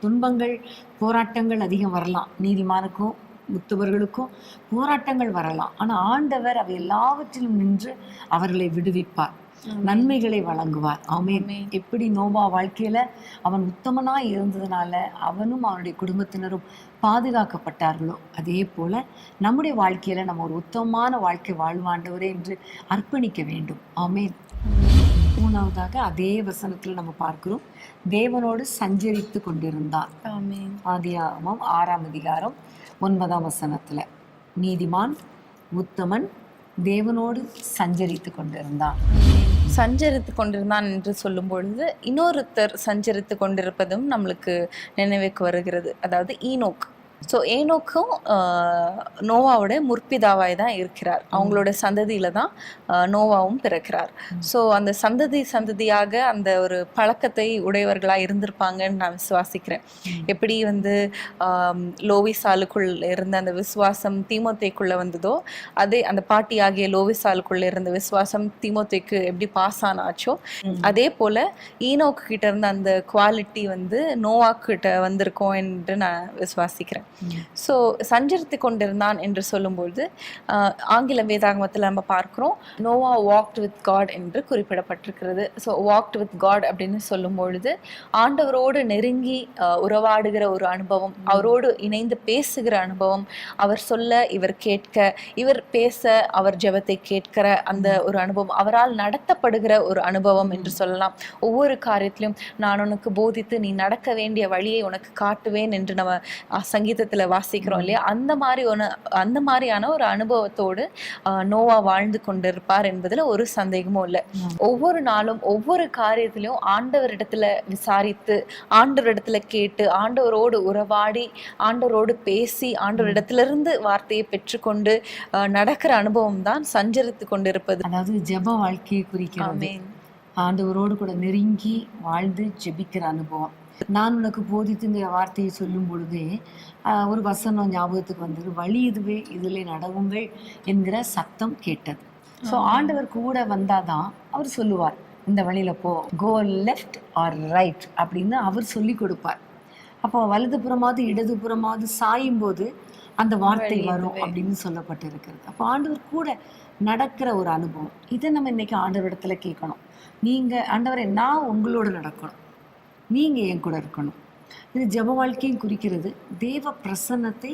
துன்பங்கள் போராட்டங்கள் அதிகம் வரலாம், நீதிமானுக்கும் உத்தமர்களுக்கும் போராட்டங்கள் வரலாம். ஆனா ஆண்டவர் அவை எல்லாவற்றிலும் நின்று அவர்களை விடுவிப்பார், நன்மைகளை வழங்குவார். ஆமென். எப்படி நோவா வாழ்க்கையில அவன் உத்தமனா இருந்ததுனால அவனும் அவனுடைய குடும்பத்தினரும் பாதுகாக்கப்பட்டார்களோ, அதே போல நம்முடைய வாழ்க்கையில நம்ம ஒரு உத்தமமான வாழ்க்கை வாழ்வாண்டவரே என்று அர்ப்பணிக்க வேண்டும். ஆமென். மூணாவதாக அதே வசனத்துல நம்ம பார்க்கிறோம், தேவனோடு சஞ்சரித்து கொண்டிருந்தார். ஆமென். ஆதியாகமம் 6ஆம் அதிகாரம் 9ஆம் வசனத்துல, நீதிமான் உத்தமன் தேவனோடு சஞ்சரித்து கொண்டிருந்தான். சஞ்சரித்து கொண்டிருந்தான் என்று சொல்லும் பொழுது இன்னொருத்தர் சஞ்சரித்து கொண்டிருப்பதும் நம்மளுக்கு நினைவுக்கு வருகிறது. அதாவது ஈனோக். ஸோ ஏனோக்கும் நோவாவோட முற்பிதாவாய் தான் இருக்கிறார். அவங்களோட சந்ததியில தான் நோவாவும் பிறக்கிறார். ஸோ அந்த சந்ததியாக அந்த ஒரு பழக்கத்தை உடையவர்களாக இருந்திருப்பாங்கன்னு நான் விசுவாசிக்கிறேன். எப்படி வந்து லோவிசாலுக்குள் இருந்த அந்த விசுவாசம் தீமோத்தேக்குள்ள வந்ததோ, அதே அந்த பாட்டி ஆகிய லோவிசாலுக்குள்ள இருந்த விசுவாசம் தீமோத்தேக்கு எப்படி பாஸ் ஆனாச்சோ, அதே போல ஈனோக்கு கிட்ட இருந்த அந்த குவாலிட்டி வந்து நோவா கிட்ட வந்திருக்கோம் என்று நான் விசுவாசிக்கிறேன். ஸோ சஞ்சரித்து கொண்டிருந்தான் என்று சொல்லும்போது ஆங்கில வேதாகமத்தில் நம்ம பார்க்கிறோம், நோவா வாக்ட் வித் காட் என்று குறிப்பிடப்பட்டிருக்கிறது. ஸோ வாக்ட் வித் காட் அப்படின்னு சொல்லும் பொழுது ஆண்டவரோடு நெருங்கி உறவாடுகிற ஒரு அனுபவம், அவரோடு இணைந்து பேசுகிற அனுபவம், அவர் சொல்ல இவர் கேட்க, இவர் பேச அவர் ஜெபத்தை கேட்கிற அந்த ஒரு அனுபவம், அவரால் நடத்தப்படுகிற ஒரு அனுபவம் என்று சொல்லலாம். ஒவ்வொரு காரியத்திலும் நான் உனக்கு போதித்து நீ நடக்க வேண்டிய வழியை உனக்கு காட்டுவேன் என்று நம்ம சங்கீதத்துல வாசிக்கிறோம் இல்லையா. அந்த மாதிரியான ஒரு அனுபவத்தோடு நோவா வாழ்ந்து கொண்டிருப்பார் என்பதுல ஒரு சந்தேகமும் இல்லை. ஒவ்வொரு நாளும் ஒவ்வொரு காரியத்திலையும் ஆண்டவரிடத்துல விசாரித்து, ஆண்டவரிடத்துல கேட்டு, ஆண்டவரோடு உறவாடி, ஆண்டவரோடு பேசி, ஆண்டவரிடத்திலிருந்து வார்த்தையை பெற்றுக்கொண்டு நடக்கிற அனுபவம் தான் சஞ்சரித்து கொண்டிருப்பது. அதாவது ஜெப வாழ்க்கையை குறிக்கிறது. ஆண்டவரோடு கூட நெருங்கி வாழ்ந்து ஜெபிக்கிற அனுபவம். நான் உனக்கு போதித்துங்கிற வார்த்தையை சொல்லும் பொழுதே ஒரு வசனம் ஞாபகத்துக்கு வந்தது, வழி இதுவே இதிலே நடவுங்கள் என்கிற சத்தம் கேட்டது. ஸோ ஆண்டவர் கூட வந்தாதான் அவர் சொல்லுவார், இந்த வழியில போ, கோ லெஃப்ட் ஆர் ரைட் அப்படின்னு அவர் சொல்லி கொடுப்பார். அப்போ வலதுபுறமாவது இடதுபுறமாவது சாயும் போது அந்த வார்த்தை வரும் அப்படின்னு சொல்லப்பட்டிருக்கிறது. அப்போ ஆண்டவர் கூட நடக்கிற ஒரு அனுபவம். இதை நம்ம இன்னைக்கு ஆண்டவர் இடத்துல கேட்கணும். நீங்க ஆண்டவரை, நான் உங்களோட நடக்கணும், நீங்க என் கூட இருக்கணும். இது ஜெப வாழ்க்கையும் குறிக்கிறது. தேவ பிரசன்னத்தை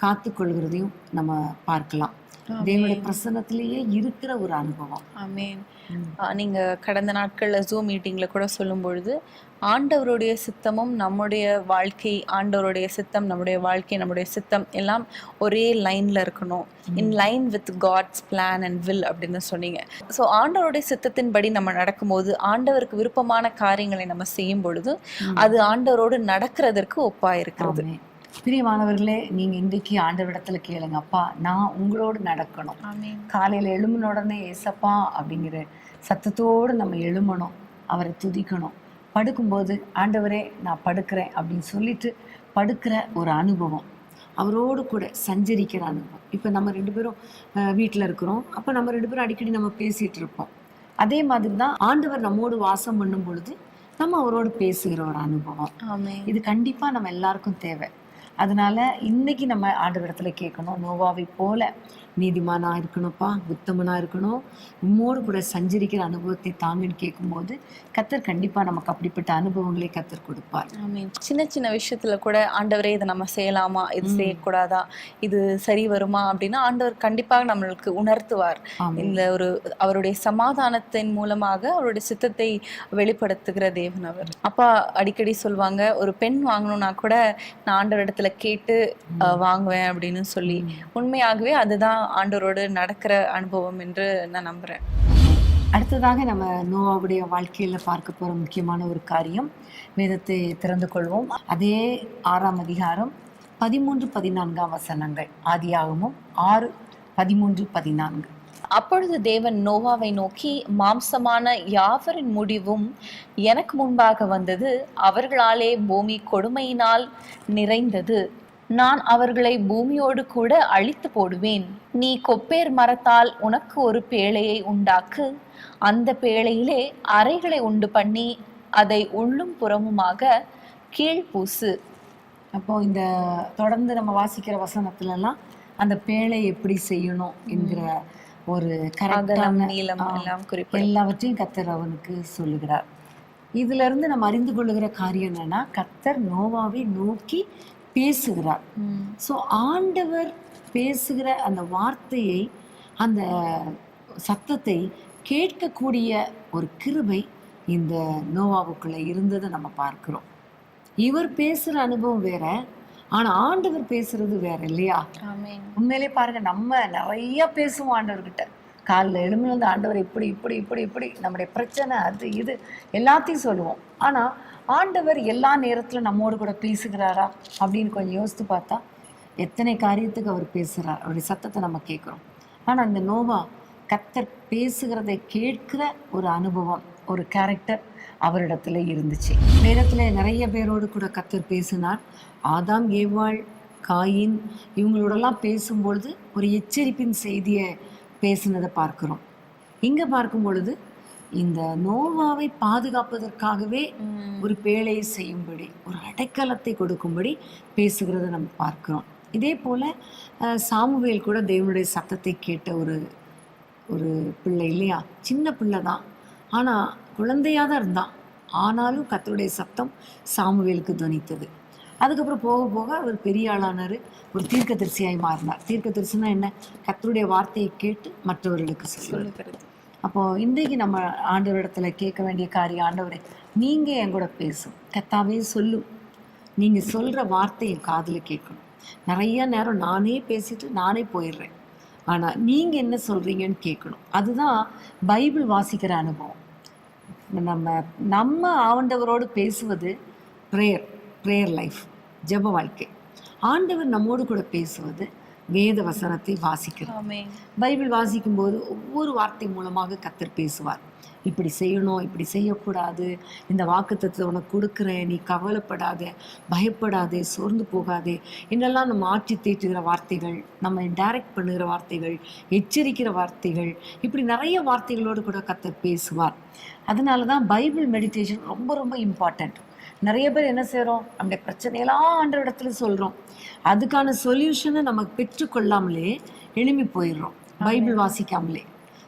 காத்து கொள்கிறதையும் நம்ம பார்க்கலாம். தேவனுடைய பிரசன்னத்திலேயே இருக்கிற ஒரு அனுபவம். ஆமென். நீங்க கடந்த நாட்கள்ல ஜூம் மீட்டிங்ல கூட சொல்லும் பொழுது ஆண்டவருடைய சித்தமும் நம்முடைய வாழ்க்கை, ஆண்டவருடைய சித்தம் நம்முடைய வாழ்க்கை, நம்முடைய சித்தம் எல்லாம் ஒரே லைன்ல இருக்கணும், in line with God's plan and will அப்படின்னு சொன்னீங்க. ஸோ ஆண்டவருடைய சித்தத்தின்படி நம்ம நடக்கும்போது, ஆண்டவருக்கு விருப்பமான காரியங்களை நம்ம செய்யும் பொழுது அது ஆண்டவரோடு நடக்கிறதற்கு ஒப்பா இருக்கிறது. பிரியமானவர்களே, நீங்க இன்றைக்கு ஆண்டவரிடத்துல கேளுங்க, அப்பா நான் உங்களோடு நடக்கணும். காலையில எழும்பின உடனே ஏசப்பா அப்படிங்கிற சத்தத்தோடு நம்ம எழும்பணும், அவரை துதிக்கணும். படுக்கும்போது ஆண்டவரே நான் படுக்கிறேன் அப்படின்னு சொல்லிட்டு படுக்கிற ஒரு அனுபவம், அவரோடு கூட சஞ்சரிக்கிற அனுபவம். இப்போ நம்ம 2 பேரும் வீட்டில் இருக்கிறோம், அப்போ நம்ம 2 பேரும் அடிக்கடி நம்ம பேசிட்டு இருப்போம். அதே மாதிரி தான் ஆண்டவர் நம்மோடு வாசம் பண்ணும் பொழுது நம்ம அவரோடு பேசுகிற ஒரு அனுபவம். இது கண்டிப்பா நம்ம எல்லாருக்கும் தேவை. அதனால இன்னைக்கு நம்ம ஆண்டவரிடத்துல கேட்கணும், நோவாவை போல நீதிமானா இருக்கணும்ப்பா, உத்தமனா இருக்கணும், உம்மோடு கூட சஞ்சரிக்கிற அனுபவத்தை தாங்கன்னு கேட்கும்போது கர்த்தர் கண்டிப்பா நமக்கு அப்படிப்பட்ட அனுபவங்களை கர்த்தர் கொடுப்பார். ஆமென். சின்ன சின்ன விஷயத்துல கூட ஆண்டவரே இதை நம்ம செய்யலாமா, இது செய்யக்கூடாதா, இது சரி வருமா அப்படின்னா ஆண்டவர் கண்டிப்பாக நம்மளுக்கு உணர்த்துவார். இந்த ஒரு அவருடைய சமாதானத்தின் மூலமாக அவருடைய சித்தத்தை வெளிப்படுத்துகிற தேவன் அவர். அப்பா அடிக்கடி சொல்லுவாங்க, ஒரு பெண் வாங்கணும்னா கூட நான் ஆண்டவரிடத்துல கேட்டு வாங்குவேன் அப்படின்னு சொல்லி. உண்மையாகவே அதுதான் ஆண்டவரோடு நடக்கிற அனுபவம் என்று நான் நம்புறேன். அடுத்ததாக நம்ம நோவாவுடைய வாழ்க்கையில பார்க்க போற முக்கியமான ஒரு காரியம், வேதத்தை திறந்து கொள்வோம். அதே 6ஆம் அதிகாரம் 13, 14 வசனங்கள். ஆதியாகமம் 6, 13, 14. அப்பொழுது தேவன் நோவாவை நோக்கி, மாம்சமான யாவரின் முடிவும் எனக்கு முன்பாக வந்தது, அவர்களாலே பூமி கொடுமையினால் நிறைந்தது. நான் அவர்களை பூமியோடு கூட அழித்து போடுவேன். நீ கொப்பேர் மரத்தால் உனக்கு ஒரு பேழையை உண்டாக்கு, அந்த பேழையிலே அறைகளை உண்டு பண்ணி அதை உள்ளும் புறமுமாக கீழ்பூசு. அப்போ இந்த தொடர்ந்து நம்ம வாசிக்கிற வசனத்துலலாம் அந்த பேழை எப்படி செய்யணும் என்கிற ஒரு கரெக்டான நீளம் எல்லாம் குறிப்பு எல்லாவற்றையும் கர்த்தர் அவனுக்கு சொல்லுகிறார். இதுல இருந்து நம்ம அறிந்து கொள்ளுகிற காரியம் என்னன்னா, கர்த்தர் நோவாவை நோக்கி பேசுகிறார். ஸோ ஆண்டவர் பேசுகிற அந்த வார்த்தையை, அந்த சத்தத்தை கேட்கக்கூடிய ஒரு கிருபை இந்த நோவாவுக்குள்ள இருந்ததை நம்ம பார்க்கிறோம். இவர் பேசுற அனுபவம் வேற, ஆனா ஆண்டவர் பேசுறது வேற இல்லையா? உண்மையிலே பாருங்க, நம்ம நிறைய பேசுவோம் ஆண்டவர்கிட்ட. காலில் எழுமிலிருந்து ஆண்டவர் இப்படி இப்படி இப்படி இப்படி நம்முடைய பிரச்சனை அது இது எல்லாத்தையும் சொல்லுவோம். ஆனா ஆண்டவர் எல்லா நேரத்துல நம்மோடு கூட பேசுகிறாரா அப்படின்னு கொஞ்சம் யோசித்து பார்த்தா எத்தனை காரியத்துக்கு அவர் பேசுகிறார், அவருடைய சத்தத்தை நம்ம கேட்குறோம். ஆனா இந்த நோவா கர்த்தர் பேசுகிறதை கேட்கிற ஒரு அனுபவம், ஒரு கேரக்டர் அவரிடத்துல இருந்துச்சு. வேதத்துல நிறைய பேரோடு கூட கர்த்தர் பேசினார். ஆதாம், ஏவாள், காயின் இவங்களோடலாம் பேசும்பொழுது ஒரு எச்சரிப்பின் செய்தியை பேசினதை பார்க்கிறோம். இங்க பார்க்கும் பொழுது இந்த நோவாவை பாதுகாப்பதற்காகவே ஒரு பேழையை செய்யும்படி, ஒரு அடைக்கலத்தை கொடுக்கும்படி பேசுகிறத நம்ம பார்க்கிறோம். இதே போல சாமுவேல் கூட தேவனுடைய சத்தத்தை கேட்ட ஒரு பிள்ளை இல்லையா? சின்ன பிள்ளை தான், ஆனா குழந்தையாக தான் இருந்தான். ஆனாலும் கர்த்தருடைய சத்தம் சாமுவேலுக்கு துணித்தது. அதுக்கப்புறம் போக போக அவர் பெரிய ஆளானார், ஒரு தீர்க்கதரிசியாய் மாறினார். தீர்க்கதரிசினா என்ன? கர்த்தருடைய வார்த்தையை கேட்டு மற்றவர்களுக்கு சொல்லுகிறது. அப்போ இன்றைக்கு நம்ம ஆண்டவரிடத்துல கேட்க வேண்டிய காரியம், ஆண்டவரே நீங்க என் கூட பேசும், கர்த்தாவே சொல்லும், நீங்க சொல்ற வார்த்தை என் காதுல கேட்கணும். நிறைய நேரம் நானே பேசிட்டு நானே போயிடுறேன், ஆனா நீங்க என்ன சொல்றீங்கன்னு கேட்கணும். அதுதான் பைபிள் வாசிக்கிற அனுபவம். நம்ம ஆண்டவரோடு பேசுவது ப்ரேயர் லைஃப், ஜெப வாழ்க்கை. ஆண்டவர் நம்மோடு கூட பேசுவது வேத வசனத்தை வாசிக்கிறோம். பைபிள் வாசிக்கும் போது ஒவ்வொரு வார்த்தை மூலமாக கர்த்தர் பேசுவார். இப்படி செய்யணும், இப்படி செய்யக்கூடாது, இந்த வாக்குத்தத்தத்தை உனக்கு கொடுக்குறேன், நீ கவலைப்படாதே, பயப்படாதே, சோர்ந்து போகாதே என்னெல்லாம் நம்ம ஆட்சி தேற்றுகிற வார்த்தைகள், நம்ம டைரக்ட் பண்ணுகிற வார்த்தைகள், எச்சரிக்கிற வார்த்தைகள், இப்படி நிறைய வார்த்தைகளோடு கூட கர்த்தர் பேசுவார். அதனால தான் பைபிள் மெடிடேஷன் ரொம்ப ரொம்ப இம்பார்ட்டண்ட். நிறைய பேர் என்ன செய்கிறோம், நம்முடைய பிரச்சனையெல்லாம் ஆண்டவரிடத்துல சொல்கிறோம், அதுக்கான சொல்யூஷனை நமக்கு பெற்றுக்கொள்ளாமலே எழும்பி போயிடுறோம் பைபிள் வாசிக்காமலே.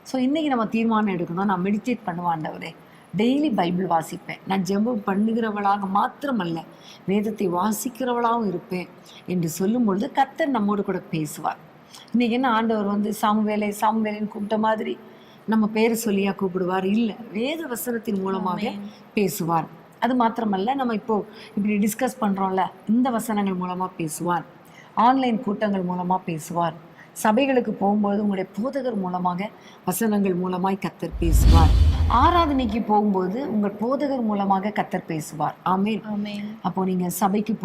ஸோ இன்றைக்கி நம்ம தீர்மானம் எடுக்கணும், நான் மெடிடேட் பண்ணுவேன் ஆண்டவரே, டெய்லி பைபிள் வாசிப்பேன், நான் ஜெபம் பண்ணுகிறவளாக மாத்திரமல்ல வேதத்தை வாசிக்கிறவளாகவும் இருப்பேன் என்று சொல்லும்பொழுது கர்த்தர் நம்மோடு கூட பேசுவார். இன்றைக்கி என்ன, ஆண்டவர் சாமுவேலைன்னு கூப்பிட்ட மாதிரி நம்ம பேரை சொல்லியா கூப்பிடுவார்? இல்லை, வேத வசனத்தின் மூலமாக பேசுவார். அது மாத்திரமல்ல, நம்ம இப்படி டிஸ்கஸ் பண்ணுறோம்ல, இந்த வசனங்கள் மூலமாக பேசுவார், ஆன்லைன் கூட்டங்கள் மூலமாக பேசுவார், சபைகளுக்கு போகும்போது உங்களுடைய போதகர் மூலமாக வசனங்கள் மூலமாய் கர்த்தர் பேசுவார், ஆராதனைக்கு போகும்போது உங்கள் போதகர் மூலமாக கர்த்தர் பேசுவார். ஆமென். அப்போ நீங்கள் சபைக்கு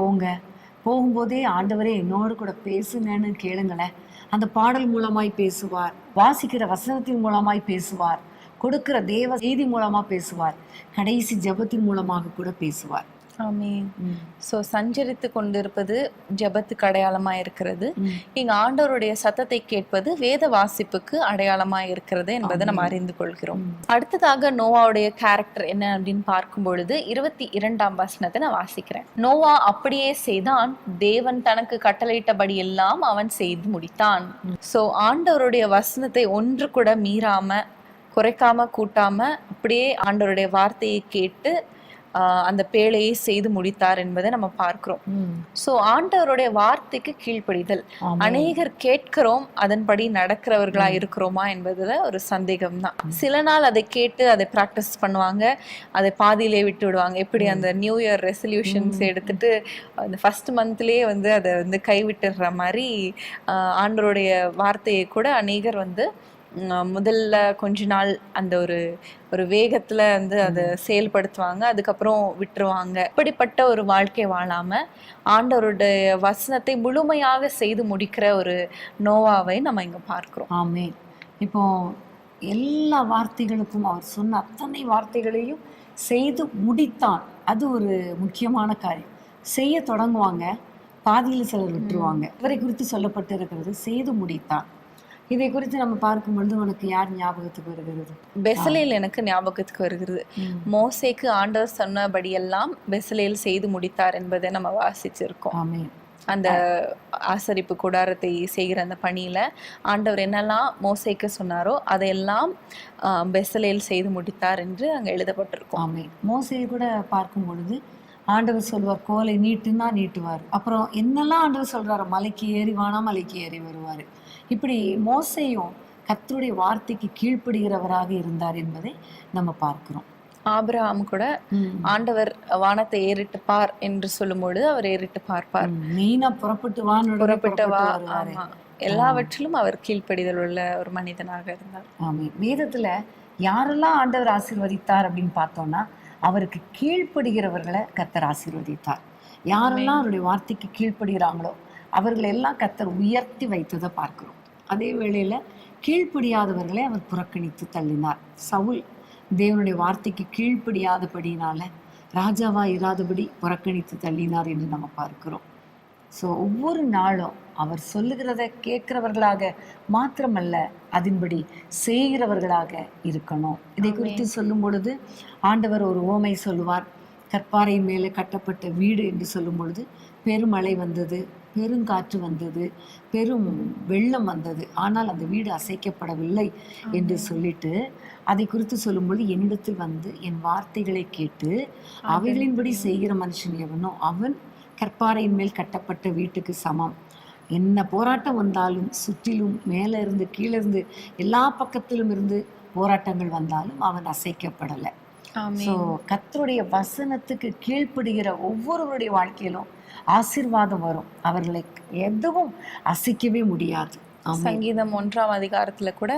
போகும்போதே ஆண்டவரே என்னோடு கூட பேசுங்கன்னு கேளுங்களேன். அந்த பாடல் மூலமாய் பேசுவார், வாசிக்கிற வசனத்தின் மூலமாய் பேசுவார், கொடுக்கிற தேவ செய்தி மூலமா பேசுவார், கடைசி ஜெபத்தின் மூலமாக கூட பேசுவார். ஆமென். சோ சஞ்சரித்து கொண்டிருப்பது ஜெபத்துக்கு அடையாளமா இருக்கிறது. இங்க ஆண்டவருடைய சத்தத்தை கேட்பது வேத வாசிப்புக்கு அடையாளமா இருக்கிறது என்பதை நம்ம அறிந்து கொள்கிறோம். அடுத்ததாக நோவாவுடைய கேரக்டர் என்ன அப்படின்னு பார்க்கும் பொழுது 22ஆம் வசனத்தை நான் வாசிக்கிறேன். நோவா அப்படியே செய்தான், தேவன் தனக்கு கட்டளையிட்டபடி எல்லாம் அவன் செய்து முடித்தான். சோ ஆண்டவருடைய வசனத்தை ஒன்று கூட மீறாம, குறைக்காம, கூட்டாம அப்படியே ஆண்டவருடைய வார்த்தையை கேட்டு அந்த பேழையை செய்து முடித்தார் என்பதை நம்ம பார்க்கிறோம். சோ ஆண்டவருடைய வார்த்தைக்கு கீழ்ப்படிதல். அநேகர் கேட்கிறோம், அதன்படி நடக்கிறவர்களா இருக்கிறோமா என்பதுல ஒரு சந்தேகம் தான். சில நாள் அதை கேட்டு அதை பிராக்டிஸ் பண்ணுவாங்க, அதை பாதியிலே விட்டு விடுவாங்க. எப்படி அந்த நியூ இயர் ரெசல்யூஷன்ஸ் எடுத்துட்டு அந்த ஃபர்ஸ்ட் மந்த்லயே வந்து அதை வந்து கைவிட்டுற மாதிரி ஆண்டவருடைய வார்த்தையை கூட அநேகர் வந்து முதல்ல கொஞ்ச நாள் அந்த ஒரு வேகத்துல வந்து அதை செயல்படுத்துவாங்க, அதுக்கப்புறம் விட்டுருவாங்க. இப்படிப்பட்ட ஒரு வாழ்க்கை வாழாம ஆண்டவருடைய வசனத்தை முழுமையாக செய்து முடிக்கிற ஒரு நோவாவை நம்ம இங்க பார்க்கிறோம். ஆமென். இப்போ எல்லா வார்த்தைகளுக்கும் அவர் சொன்ன அத்தனை வார்த்தைகளையும் செய்து முடித்தான். அது ஒரு முக்கியமான காரியம். செய்ய தொடங்குவாங்க, பாதியில் சிலர் விட்டுருவாங்க. இவரை குறித்து சொல்லப்பட்டு இருக்கிறது செய்து முடித்தான். இதை குறித்து நம்ம பார்க்கும் பொழுது உனக்கு யார் ஞாபகத்துக்கு வருகிறது? பெசலேல் எனக்கு ஞாபகத்துக்கு வருகிறது. மோசேக்கு ஆண்டவர் சொன்னபடியெல்லாம் பெசலேல் செய்து முடித்தார் என்பதை நம்ம வாசிச்சிருக்கோம். ஆமென். அந்த ஆசரிப்பு கூடாரத்தை செய்கிற அந்த பணியில ஆண்டவர் என்னெல்லாம் மோசேக்கு சொன்னாரோ அதையெல்லாம் பெசலேல் செய்து முடித்தார் என்று அங்க எழுதப்பட்டிருக்கும். ஆமென். மோசேயை கூட பார்க்கும் பொழுது ஆண்டவர் சொல்வார், கோலை நீட்டுன்னா நீட்டுவார். அப்புறம் என்னெல்லாம் ஆண்டவர் சொல்றாரு, மலைக்கு ஏறிவானா மலைக்கு ஏறி வருவார். இப்படி மோசேயும் கர்த்தருடைய வார்த்தைக்கு கீழ்ப்படுகிறவராக இருந்தார் என்பதை நம்ம பார்க்கிறோம். ஆபிரகாம் கூட ஆண்டவர் வானத்தை ஏறிட்டு பார் என்று சொல்லும் பொழுது அவர் ஏறிட்டு பார்ப்பார். மெயினா புறப்பட்டு வா. ஆமா, எல்லாவற்றிலும் அவர் கீழ்ப்படிதல் உள்ள ஒரு மனிதனாக இருந்தார். ஆமென். வேதத்துல யாரெல்லாம் ஆண்டவர் ஆசீர்வதித்தார் அப்படின்னு பார்த்தோம்னா அவருக்கு கீழ்ப்படுகிறவர்களை கர்த்தர் ஆசீர்வதித்தார். யாரெல்லாம் அவருடைய வார்த்தைக்கு கீழ்ப்படுகிறாங்களோ அவர்களை எல்லாம் கர்த்தர் உயர்த்தி வைத்ததை பார்க்கிறோம். அதே வேளையில கீழ்ப்படியாதவர்களை அவர் புறக்கணித்து தள்ளினார். சவுல் தேவனுடைய வார்த்தைக்கு கீழ்ப்படியாதபடினால ராஜாவா இராதபடி புறக்கணித்து தள்ளினார் என்று நம்ம பார்க்கிறோம். ஸோ ஒவ்வொரு நாளும் அவர் சொல்லுகிறத கேட்கிறவர்களாக மாத்திரமல்ல, அதன்படி செய்கிறவர்களாக இருக்கணும். இதை குறித்து சொல்லும் பொழுது ஆண்டவர் ஒரு உவமை சொல்லுவார். கற்பாறை மேலே கட்டப்பட்ட வீடு என்று சொல்லும் பொழுது பெருமழை வந்தது, பெருங்காற்று வந்தது, பெரும் வெள்ளம் வந்தது, ஆனால் அந்த வீடு அசைக்கப்படவில்லை என்று சொல்லிட்டு அதை குறித்து சொல்லும்பொழுது என்னிடத்தில் வந்து என் வார்த்தைகளை கேட்டு அவைகளின்படி செய்கிற மனுஷன் எவனோ அவன் கற்பாறையின் மேல் கட்டப்பட்ட வீட்டுக்கு சமம். என்ன போராட்டம் வந்தாலும் சுற்றிலும் மேலே இருந்து கீழே இருந்து எல்லா பக்கத்திலும் இருந்து போராட்டங்கள் வந்தாலும் அவன் அசைக்கப்படலை. ஸோ கர்த்தருடைய வசனத்துக்கு கீழ்ப்படுகிற ஒவ்வொருவருடைய வாழ்க்கையிலும் ஆசீர்வாதம் வரும். அவர்களை எதுவும் அசைக்கவே முடியாது. சங்கீதம் 1ஆம் அதிகாரத்துல கூட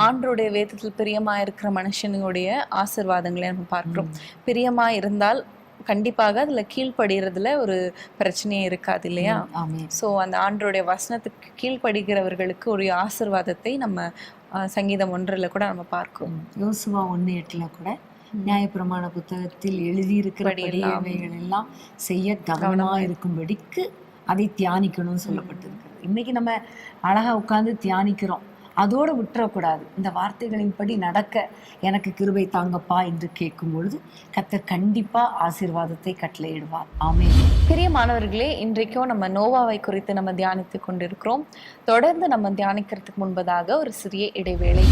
ஆண்டவருடைய வேதத்தில் பிரியமா இருக்கிற மனுஷனுடைய ஆசீர்வாதங்களை நம்ம பார்க்கிறோம். பிரியமா இருந்தால் கண்டிப்பாக அதுல கீழ்ப்படுகிறதுல ஒரு பிரச்சனையே இருக்காது இல்லையா? சோ அந்த ஆண்டவருடைய வசனத்துக்கு கீழ்ப்படுகிறவர்களுக்கு ஒரு ஆசீர்வாதத்தை நம்ம சங்கீதம் 1 கூட நம்ம பார்க்கிறோம். யோசுவா 1:8 கூட நியாயப்பிரமாண புத்தகத்தில் எழுதியிருக்கிறவைகள் எல்லாம் செய்ய கவனமா இருக்கும்படிக்கு அதை தியானிக்கணும்னு சொல்லப்பட்டிருக்கிறது. இன்னைக்கு நம்ம அழகா உட்கார்ந்து தியானிக்கிறோம், அதோடு விட்டுறக்கூடாது. இந்த வார்த்தைகளின்படி நடக்க எனக்கு கிருபை தாங்கப்பா என்று கேட்கும் பொழுது கர்த்தர் கண்டிப்பா ஆசீர்வாதத்தை கட்டளையிடுவார். ஆமென். பிரியமானவர்களே, இன்றைக்கும் நம்ம நோவாவை குறித்து நம்ம தியானித்து கொண்டிருக்கிறோம். தொடர்ந்து நம்ம தியானிக்கிறதுக்கு முன்பதாக ஒரு சிறிய இடைவேளை.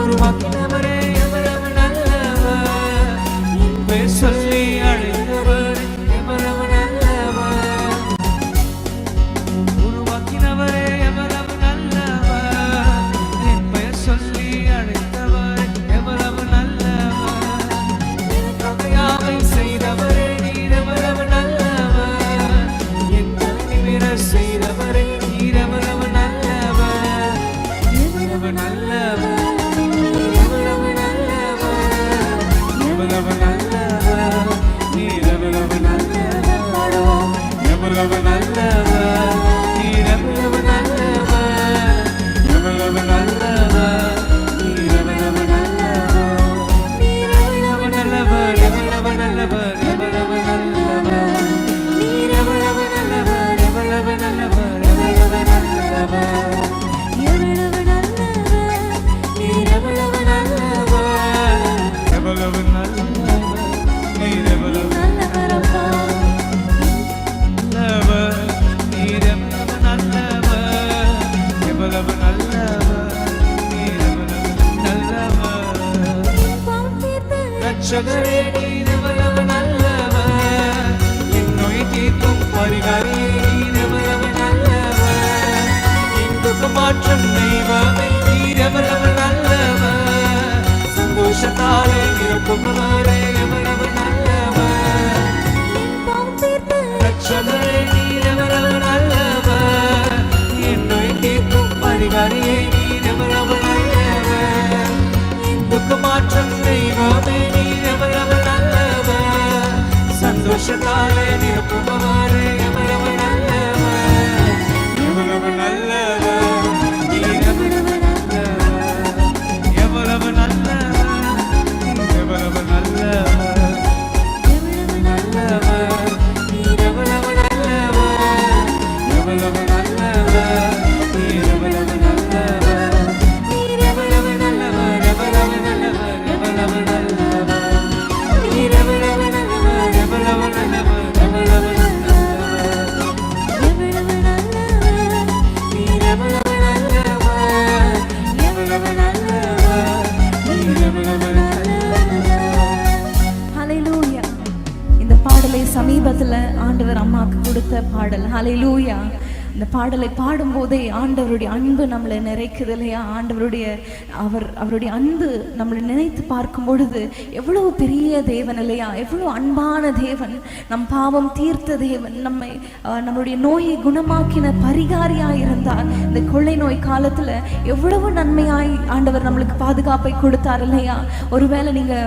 உருவாக்கினவரே எவ்வளவு நல்லவர், நீர் எவ்வளவு நல்லவர், எவ்வளவு நல்லவர், நீர் எவ்வளவு நல்லவர், எவ்வளவு நல்லவர், எவ்வளவு நல்லவர், எவ்வளவு நல்லவர், நீர் எவ்வளவு நல்லவர், எவ்வளவு நல்லவர், எவ்வளவு நல்லவர், எவ்வளவு நல்லவர், நீர் எவ்வளவு நல்லவர், எவ்வளவு நல்லவர், நீர் எவ்வளவு நல்லவர், நீர் எவ்வளவு நல்லவர், எவ்வளவு நல்லவர், நீர் எவ்வளவு நல்லவர், ரட்சகரே நீர் எவ்வளவு நல்லவர், என் நோய் தீர்க்கும் பரிகாரியே நீர் எவ்வளவு நல்லவர், என் துக்க மாற்றும் தெய்வமே நீர் எவ்வளவு நல்லவர், சந்தோஷத்தாலே நிரப்புபவரே எவ்வளவு நல்லவர், ரட்சகரே நீர் எவ்வளவு நல்லவர், என் நோய் தீர்க்கும் பரிகாரியே நீர் எவ்வளவு நல்லவர், என் துக்க மாற்றும் தெய்வமே நீர் எவ்வளவு நல்லவர், சந்தோஷத்தாலே நிரப்புபவரே எவ்வளவு நல்லவர், எவ்வளவு நல்லவர், நீர் எவ்வளவு நல்லவர், எவ்வளவு நல்லவர், நீர் எவ்வளவு நல்லவர், எவ்வளவு நல்லவர், நீர் எவ்வளவு நல்லவர், எவ்வளவு நல்லவர், நீர் எவ்வளவு நல்லவர், நீர் எவ்வளவு நல்லவர், எவ்வளவு நல்லவர், எவ்வளவு நல்லவர், நீர் எவ்வளவு நல்லவர், எவ்வளவு நல்லவர், எவ்வளவு நல்லவர், எவ்வளவு நல்லவர், நீர் எவ்வளவு நல்லவர், எவ்வளவு நல்லவர், நீர் எவ்வளவு நல்லவர். ஹalleluya. இந்த பாடலை சமீபத்துல ஆண்டவர் அம்மாக்கு கொடுத்த பாடல். ஹalleluya. இந்த பாடலை பாடும்போதே ஆண்டவருடைய அன்பு நம்மளை நிறைக்குது இல்லையா? அவருடைய அன்பு நம்மளை நினைத்து பார்க்கும் பொழுது எவ்வளவு பெரிய தேவன் இல்லையா? எவ்வளவு அன்பான தேவன், நம் பாவம் தீர்த்த தேவன், நம்மளுடைய நோயை குணமாக்கின பரிகாரியாய் இருந்தார். இந்த கொள்ளை நோய் காலத்துல எவ்வளவு நன்மையாய் ஆண்டவர் நம்மளுக்கு பாதுகாப்பை கொடுத்தார் இல்லையா? ஒருவேளை நீங்க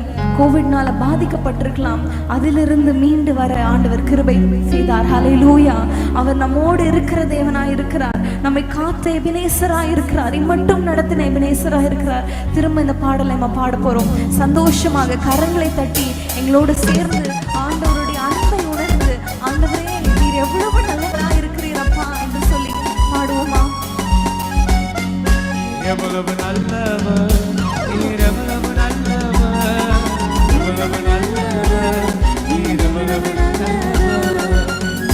கோவிட்னால பாதிக்கப்பட்டிருக்கலாம், அதிலிருந்து மீண்டு வர ஆண்டவர் கிருபை செய்தார். ஹல்லேலூயா. அவர் நம்மோடு இருக்கிற தேவனாய் இருக்கிறார், நம்மை காத்த எபினேசராய் இருக்கிறார், இம்மட்டும் நடத்தின எபினேசராய் இருக்கிறார். திரும்ப இந்த பாடலை நம்ம பாட போறோம். சந்தோஷமாக கரங்களை தட்டி எங்களோடு சேர்ந்து ஆண்டவருடைய அன்பை உணர்ந்து, ஆண்டவரே நீர் எவ்வளவு நல்லவராய் இருக்கிறீரப்பா என்று சொல்லி பாடுவோமா? எவ்வளவு நல்லவர், நீர் எவ்வளவு நல்லவர், எவ்வளவு நல்லவர், நீர் எவ்வளவு நல்லவர்,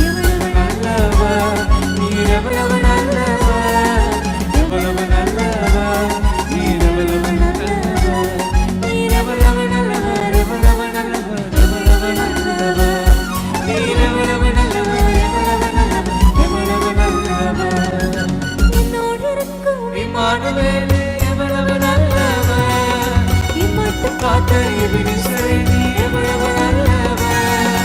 எவ்வளவு நல்லவர், நீர் எவ்வளவு நல்லவர், எவ்வளவு நல்லவர், நீர் எவ்வளவு நல்லவர், நீர் எவ்வளவு நல்லவர், எவ்வளவு நல்லவர், எவ்வளவு நல்லவர், நீர் எவ்வளவு நல்லவர், எவ்வளவு நல்லவர், எவ்வளவு நல்லவர், என்னோடு இருக்கும் இம்மானுவேலே எவ்வளவு நல்லவர், இம்மட்டும் காத்த எபினேசரே நீ எவ்வளவு நல்லவர்,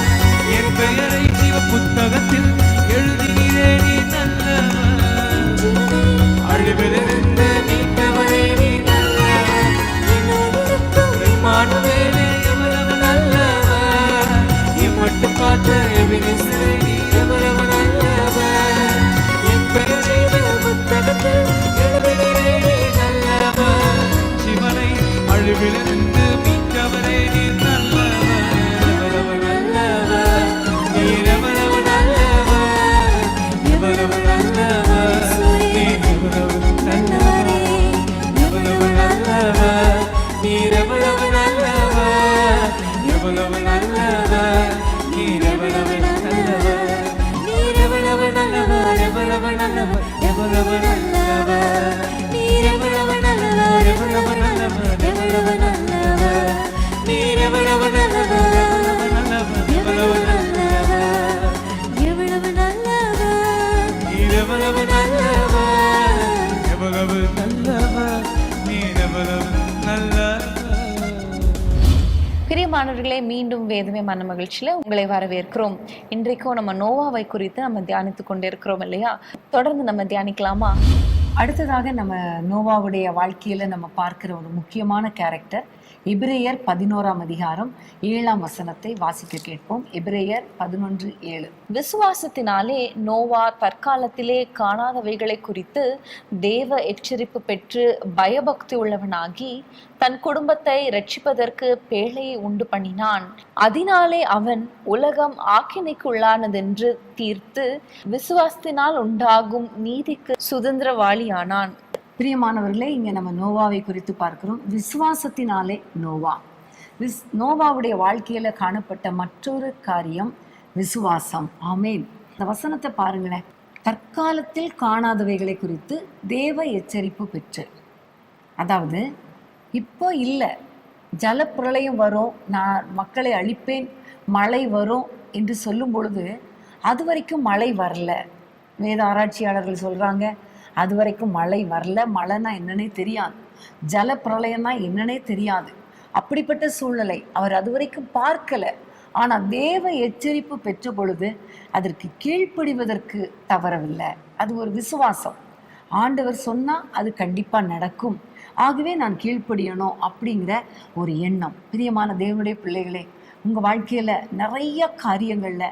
என் பெயரை ஜீவ புத்தகத்தில் எழுதினீரே நீ நல்லவர், அழிவிலிருந்து மீட்டவரே நீ நல்லவர், என்னோடு இருக்கும் இம்மானுவேலே எவ்வளவு நல்லவர், இம்மட்டும் காத்த எபினேசரே நீ எவ்வளவு நல்லவர், என் பெயரை ஜீவ புத்தகத்தில் எழுதினீரே நீ நல்லவர், சிவனை அழிவிலிருந்து மீட்டவரே நீ நல்லவர், எவ்வளவு நல்லவர், நீர் எவ்வளவு நல்லவர், எவ்வளவு நல்லவர், நீர் எவ்வளவு நல்லவர், எவ்வளவு நல்லவர், நீர் எவ்வளவு நல்லவர், எவ்வளவு நல்லவர், நீர் எவ்வளவு நல்லவர், நீர் எவ்வளவு நல்லவர், எவ்வளவு நல்லவர், எவ்வளவு நல்லவர், நீர் எவ்வளவு நல்லவர், எவ்வளவு நல்லவர், எவ்வளவு நல்லவர், நீர் எவ்வளவு நல்லவர், எவ்வளவு நல்லவர், எவ்வளவு நல்லவர், எவ்வளவு நல்லவர், நீர் எவ்வளவு நல்லவர், எவ்வளவு நல்லவர், நீர் எவ்வளவு நல்லவர். பிரியமானவர்களே, மீண்டும் வேதமே மன மகிழ்ச்சியில உங்களை வரவேற்கிறோம். இன்றைக்கும் நம்ம நோவாவை குறித்து நம்ம தியானித்து கொண்டிருக்கிறோம் இல்லையா? தொடர்ந்து நம்ம தியானிக்கலாமா? அடுத்ததாக நம்ம நோவாவுடைய வாழ்க்கையில நம்ம பார்க்கிற ஒரு முக்கியமான கேரக்டர் எபிரேயர் 11ஆம் அதிகாரம் 7ஆம் வசனத்தை வாசிக்க கேட்போம். எபிரேயர் 11:7. விசுவாசத்தினாலே நோவா தற்காலத்திலே காணாதவைகளை குறித்து தேவ எச்சரிப்பு பெற்று பயபக்தி உள்ளவனாகி தன் குடும்பத்தை இரட்சிப்பதற்கு பேழையை உண்டு பண்ணினான். அதனாலே அவன் உலகம் ஆக்கினைக்கு உள்ளானதென்று தீர்த்து விசுவாசத்தினால் உண்டாகும் நீதிக்கு சுதந்திரவாளியானான். பிரியமானவர்களே, இங்க நம்ம நோவாவை குறித்து பார்க்கிறோம். விசுவாசத்தினாலே நோவா. நோவாவுடைய வாழ்க்கையில காணப்பட்ட மற்றொரு காரியம் விசுவாசம். ஆமேன். இந்த வசனத்தை பாருங்களேன். தற்காலத்தில் காணாதவைகளை குறித்து தேவ எச்சரிப்பு பெற்று, அதாவது இப்போ இல்லை, ஜலப்பிரளயம் வரும், நான் மக்களை அழிப்பேன், மழை வரும் என்று சொல்லும் பொழுது அது வரைக்கும் மழை வரல. வேத ஆராய்ச்சியாளர்கள் சொல்றாங்க, அது வரைக்கும் மழை வரல, மழைனா என்னன்னே தெரியாது, ஜலப்பிரளயம்னா என்னன்னே தெரியாது. அப்படிப்பட்ட சூழ்நிலை அவர் அது வரைக்கும் பார்க்கல. ஆனால் தேவ எச்சரிப்பு பெற்ற பொழுது அதற்கு கீழ்ப்படிவதற்கு தவறவில்லை. அது ஒரு விசுவாசம். ஆண்டவர் சொன்னா அது கண்டிப்பா நடக்கும், ஆகவே நான் கீழ்ப்படியணும் அப்படிங்கிற ஒரு எண்ணம். பிரியமான தேவனுடைய பிள்ளைகளே, உங்க வாழ்க்கையில நிறைய காரியங்கள்ல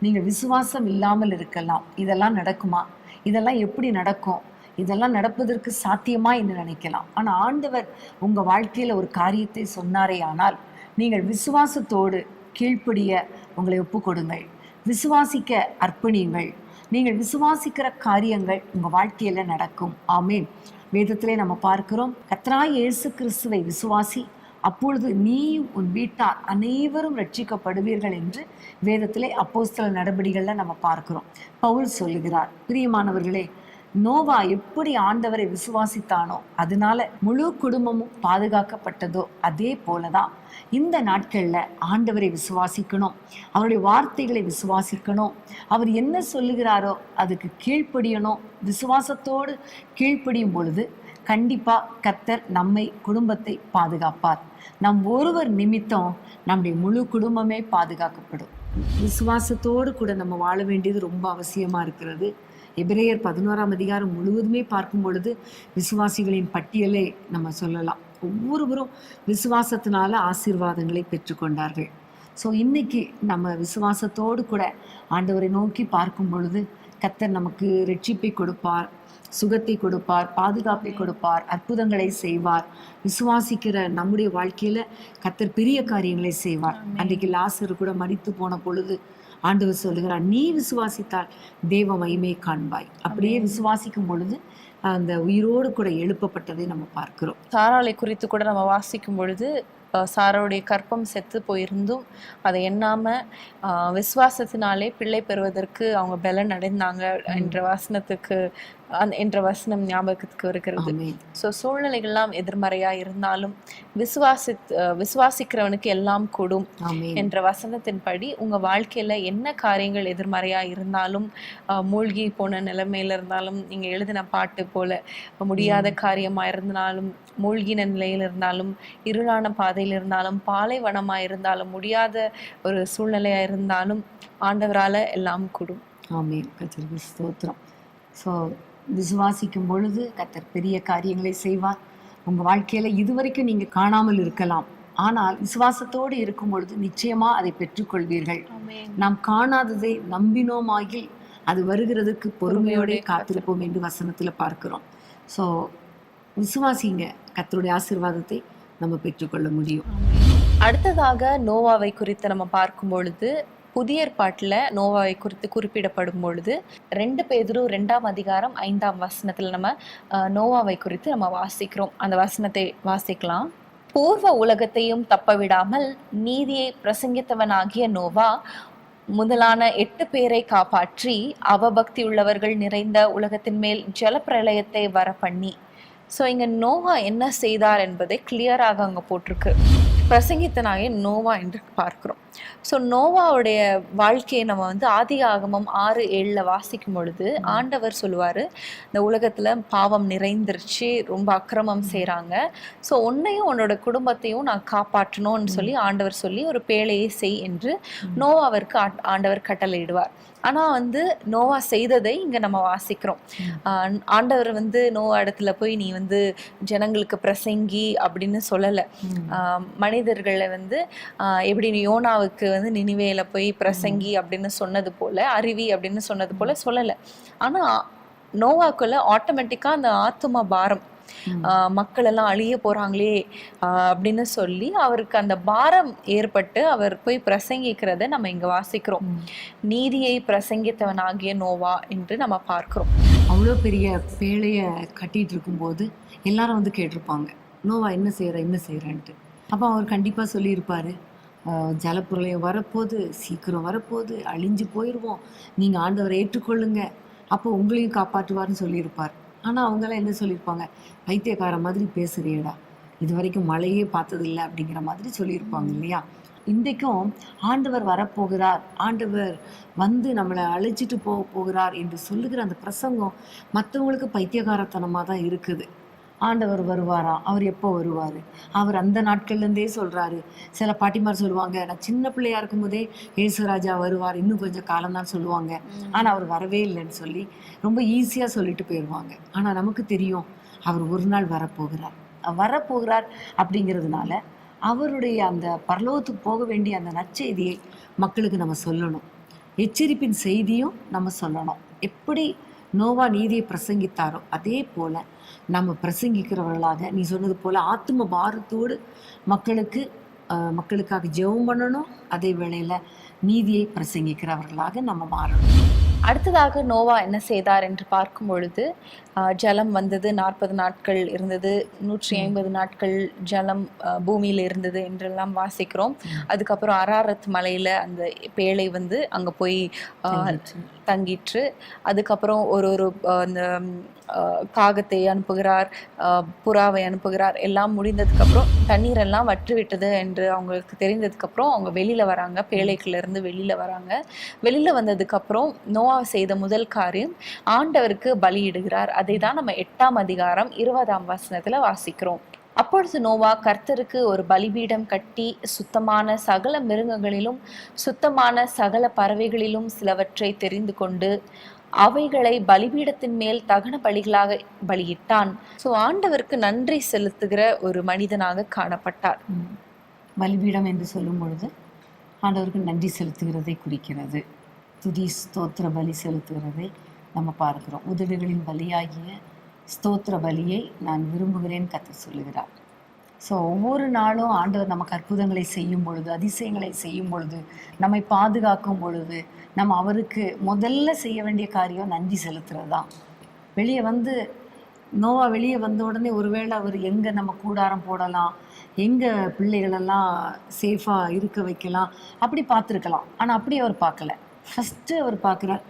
நீங்க விசுவாசம் இல்லாமல் இருக்கலாம். இதெல்லாம் நடக்குமா, இதெல்லாம் எப்படி நடக்கும், இதெல்லாம் நடப்பதற்கு சாத்தியமா என்று நினைக்கலாம். ஆனா ஆண்டவர் உங்க வாழ்க்கையில ஒரு காரியத்தை சொன்னாரே ஆனால் நீங்கள் விசுவாசத்தோடு கீழ்ப்படிய உங்களை ஒப்பு கொடுங்கள், விசுவாசிக்க அர்ப்பணியுங்கள். நீங்கள் விசுவாசிக்கிற காரியங்கள் உங்க வாழ்க்கையில நடக்கும். ஆமேன். வேதத்திலே நம்ம பார்க்கிறோம், கர்த்தராகிய இயேசு கிறிஸ்துவை விசுவாசி, அப்பொழுது நீயும் உன் வீட்டார் அனைவரும் ரட்சிக்கப்படுவீர்கள் என்று வேதத்திலே அப்போஸ்தலர் நடபடிகள்ல நம்ம பார்க்கிறோம். பவுல் சொல்லுகிறார். பிரியமானவர்களே, நோவா எப்படி ஆண்டவரை விசுவாசித்தானோ அதனால முழு குடும்பமும் பாதுகாக்கப்பட்டதோ அதே போலதான் இந்த நாட்கள்ல ஆண்டவரை விசுவாசிக்கணும், அவருடைய வார்த்தைகளை விசுவாசிக்கணும், அவர் என்ன சொல்லுகிறாரோ அதுக்கு கீழ்ப்படியணும். விசுவாசத்தோடு கீழ்ப்படியும் பொழுது கண்டிப்பா கர்த்தர் நம்மை, குடும்பத்தை பாதுகாப்பார். நம் ஒருவர் நிமித்தம் நம்முடைய முழு குடும்பமே பாதுகாக்கப்படும். விசுவாசத்தோடு கூட நம்ம வாழ வேண்டியது ரொம்ப அவசியமா இருக்கிறது. எபிரேயர் 11ஆம் அதிகாரம் முழுவதுமே பார்க்கும் பொழுது விசுவாசிகளின் பட்டியலை நம்ம சொல்லலாம். ஒவ்வொருவரும் விசுவாசத்தினால ஆசீர்வாதங்களை பெற்றுக்கொண்டார்கள். ஸோ இன்னைக்கு நம்ம விசுவாசத்தோடு கூட ஆண்டவரை நோக்கி பார்க்கும் பொழுது கர்த்தர் நமக்கு ரட்சிப்பை கொடுப்பார், சுகத்தை கொடுப்பார், பாதுகாப்பை கொடுப்பார், அற்புதங்களை செய்வார். விசுவாசிக்கிற நம்முடைய வாழ்க்கையில கர்த்தர் பெரிய காரியங்களை செய்வார். அன்றைக்கு லாசரு கூட மரித்து போன பொழுது ஆண்டவர் சொல்லுகிறார், நீ விசுவாசித்தால் தேவ மகிமையை காண்பாய். அப்படியே விசுவாசிக்கும் பொழுது அந்த உயிரோடு கூட எழுப்பப்பட்டதை நம்ம பார்க்கிறோம். சாராளை குறித்து கூட நம்ம வாசிக்கும் பொழுது சாராவுடைய கற்பம் செத்து போயிருந்தும் அதை எண்ணாம விசுவாசத்தினாலே பிள்ளை பெறுவதற்கு அவங்க பலன் அடைந்தாங்க என்ற வசனம் ஞாபகத்துக்கு இருக்கிறது. ஸோ சூழ்நிலைகள்லாம் எதிர்மறையா இருந்தாலும் விசுவாசிக்கிறவனுக்கு எல்லாம் கூடும் என்ற வசனத்தின்படி உங்க வாழ்க்கையில என்ன காரியங்கள் எதிர்மறையா இருந்தாலும், மூழ்கி போன நிலைமையில இருந்தாலும், நீங்க எழுதின பாட்டு போல முடியாத காரியமா இருந்தாலும், மூழ்கின நிலையில் இருந்தாலும், இருளான பாதையில் இருந்தாலும், பாலைவனமா இருந்தாலும், முடியாத ஒரு சூழ்நிலையா இருந்தாலும் ஆண்டவரால எல்லாம் கூடும். ஆமென். கர்த்தருக்கு ஸ்தோத்திரம். ஸோ விசுவாசிக்கும் பொழுது கர்த்தர் பெரிய காரியங்களை செய்வார். உங்க வாழ்க்கையில இதுவரைக்கும் நீங்க காணாமல் இருக்கலாம், ஆனால் விசுவாசத்தோடு இருக்கும் பொழுது நிச்சயமா அதை பெற்றுக்கொள்வீர்கள். நாம் காணாததை நம்பினோமாகி அது வருகிறதுக்கு பொறுமையோட காத்திருப்போம் என்று வசனத்துல பார்க்கிறோம். ஸோ விசுவாசிங்க, கர்த்தருடைய ஆசீர்வாதத்தை நம்ம பெற்றுக்கொள்ள முடியும். அடுத்ததாக நோவாவை குறித்து நம்ம பார்க்கும் பொழுது புதிய ஏற்பாட்டில் நோவாவை குறித்து குறிப்பிடப்படும் பொழுது 2 பேதுரு 2ஆம் அதிகாரம் 5ஆம் வசனத்தில் நம்ம நோவாவை குறித்து நம்ம வாசிக்கிறோம். அந்த வசனத்தை வாசிக்கலாம். பூர்வ உலகத்தையும் தப்பவிடாமல் நீதியை பிரசங்கித்தவனாகிய நோவா முதலான 8 பேரை காப்பாற்றி அவபக்தி உள்ளவர்கள் நிறைந்த உலகத்தின் மேல் ஜலப்பிரளயத்தை வர பண்ணி. ஸோ இங்க நோவா என்ன செய்தார் என்பதை கிளியராக அங்க போட்டிருக்கு. பிரசங்கித்தனாகிய நோவா என்று பார்க்கிறோம். ஸோ நோவாவுடைய வாழ்க்கையை நம்ம வந்து ஆதியாகமம் 6:7 வாசிக்கும் பொழுது ஆண்டவர் சொல்லுவாரு, இந்த உலகத்துல பாவம் நிறைந்துருச்சு, ரொம்ப அக்கிரமம் செய்றாங்க, ஸோ உன்னையும் உன்னோட குடும்பத்தையும் நான் காப்பாற்றணும்னு சொல்லி ஆண்டவர் சொல்லி ஒரு பேழையை செய் என்று நோவாவிற்கு ஆண்டவர் கட்டளையிடுவார். ஆனா வந்து நோவா செய்ததை இங்க நம்ம வாசிக்கிறோம். ஆண்டவர் வந்து நோவா இடத்துல போய் நீ வந்து ஜனங்களுக்கு பிரசங்கி அப்படின்னு சொல்லல. மனிதர்களை வந்து எப்படி யோனாவுக்கு வந்து நினிவேல போய் பிரசங்கி அப்படின்னு சொன்னது போல, அருவி அப்படின்னு சொன்னது போல சொல்லல. ஆனா நோவாக்குள்ள ஆட்டோமேட்டிக்கா அந்த ஆத்தும பாரம், மக்கள் எல்லாம் அழிய போறாங்களே அப்படின்னு சொல்லி அவருக்கு அந்த பாரம் ஏற்பட்டு அவர் போய் பிரசங்கிக்கிறத நம்ம இங்க வாசிக்கிறோம். நீதியை பிரசங்கித்தவனாகிய நோவா என்று நம்ம பார்க்கிறோம். அவ்வளோ பெரிய பேழைய கட்டிட்டு இருக்கும்போது எல்லாரும் வந்து கேட்டிருப்பாங்க, நோவா என்ன செய்யறேன்ட்டு. அப்போ அவர் கண்டிப்பா சொல்லியிருப்பாரு, ஜலப்பிரளயம் வரப்போது, சீக்கிரம் வரப்போது, அழிஞ்சு போயிடுவோம், நீங்க ஆண்டவரை ஏற்றுக்கொள்ளுங்க, அப்போ உங்களையும் காப்பாற்றுவார்னு சொல்லியிருப்பார். ஆனால் அவங்கெல்லாம் என்ன சொல்லியிருப்பாங்க, பைத்தியக்கார மாதிரி பேசுறியடா, இது வரைக்கும் மழையே பார்த்ததில்லை அப்படிங்கிற மாதிரி சொல்லியிருப்பாங்க இல்லையா. இன்றைக்கும் ஆண்டவர் வரப்போகிறார், ஆண்டவர் வந்து நம்மளை அழைச்சிட்டு போகிறார் என்று சொல்லுகிற அந்த பிரசங்கம் மற்றவங்களுக்கு பைத்தியகாரத்தனமாக தான் இருக்குது. ஆண்டவர் வருவாரா, அவர் எப்போ வருவார், அவர் அந்த நாட்கள்லேருந்தே சொல்கிறாரு. சில பாட்டிமார் சொல்லுவாங்க, நான் சின்ன பிள்ளையா இருக்கும்போதே ஏசுராஜா வருவார், இன்னும் கொஞ்சம் காலம்தான் சொல்லுவாங்க, ஆனால் அவர் வரவே இல்லைன்னு சொல்லி ரொம்ப ஈஸியாக சொல்லிட்டு போயிடுவாங்க. ஆனால் நமக்கு தெரியும் அவர் ஒரு நாள் வரப்போகிறார் அப்படிங்கிறதுனால அவருடைய அந்த பரலோகத்துக்கு போக வேண்டிய அந்த நற்செய்தியை மக்களுக்கு நம்ம சொல்லணும். எச்சரிப்பின் செய்தியும் நம்ம சொல்லணும். எப்படி நோவா நீதியை பிரசங்கித்தாரோ அதே போல நம்ம பிரசங்கிக்கிறவர்களாக, நீ சொன்னது போல ஆத்தும பாரத்தோடு மக்களுக்காக ஜெபம் பண்ணணும். அதே வேளையில நீதியை பிரசங்கிக்கிறவர்களாக நம்ம மாறணும். அடுத்ததாக நோவா என்ன செய்தார் என்று பார்க்கும் பொழுது, ஜலம் வந்தது, 40 நாட்கள் இருந்தது, 150 நாட்கள் ஜலம் பூமியில் இருந்தது என்றெல்லாம் வாசிக்கிறோம். அதுக்கப்புறம் அராரத் மலையில அந்த பேழை வந்து அங்க போய் தங்கிற்று. அதுக்கப்புறம் ஒரு அந்த காகத்தை அனுப்புகிறார், புறாவை அனுப்புகிறார். எல்லாம் முடிந்ததுக்கப்புறம் தண்ணீர் எல்லாம் வற்றி விட்டது என்று அவங்களுக்கு தெரிந்ததுக்கப்புறம் அவங்க வெளியில வராங்க, பேழைக்குள்ள இருந்து வெளியில வராங்க. வெளியில வந்ததுக்கப்புறம் நோவா செய்த முதல் காரியம் ஆண்டவருக்கு பலியிடுகிறார். அதை தான் நம்ம 8ஆம் அதிகாரம் 20ஆம் வசனத்துல வாசிக்கிறோம். அப்பொழுது நோவா கர்த்தருக்கு ஒரு பலிபீடம் கட்டி சுத்தமான சகல மிருகங்களிலும் சுத்தமான சகல பறவைகளிலும் சிலவற்றை தெரிந்து கொண்டு அவைகளை பலிபீடத்தின் மேல் தகன பலிகளாக பலியிட்டான். ஸோ ஆண்டவருக்கு நன்றி செலுத்துகிற ஒரு மனிதனாக காணப்பட்டார். பலிபீடம் என்று சொல்லும் பொழுது ஆண்டவருக்கு நன்றி செலுத்துகிறதை குறிக்கிறது. துதி ஸ்தோத்திர பலி செலுத்துகிறதை நம்ம பார்க்கிறோம். உதடுகளின் பலியாகிய ஸ்தோத்திர பலியை நான் விரும்புகிறேன் கர்த்தர் சொல்லுகிறார். ஸோ ஒவ்வொரு நாளும் ஆண்டவர் நமக்கு அற்புதங்களை செய்யும் பொழுது, அதிசயங்களை செய்யும் பொழுது, நம்மை பாதுகாக்கும் பொழுது, நம்ம அவருக்கு முதல்ல செய்ய வேண்டிய காரியம் நன்றி செலுத்துறது தான். நோவா வெளியே வந்த உடனே ஒருவேளை அவர் எங்கே நம்ம கூடாரம் போடலாம், எங்கே பிள்ளைகளெல்லாம் சேஃபாக இருக்க வைக்கலாம் அப்படி பார்த்துருக்கலாம். ஆனால் அப்படி அவர் பார்க்கல. ஃபஸ்ட்டு அவர் பார்க்குறார்,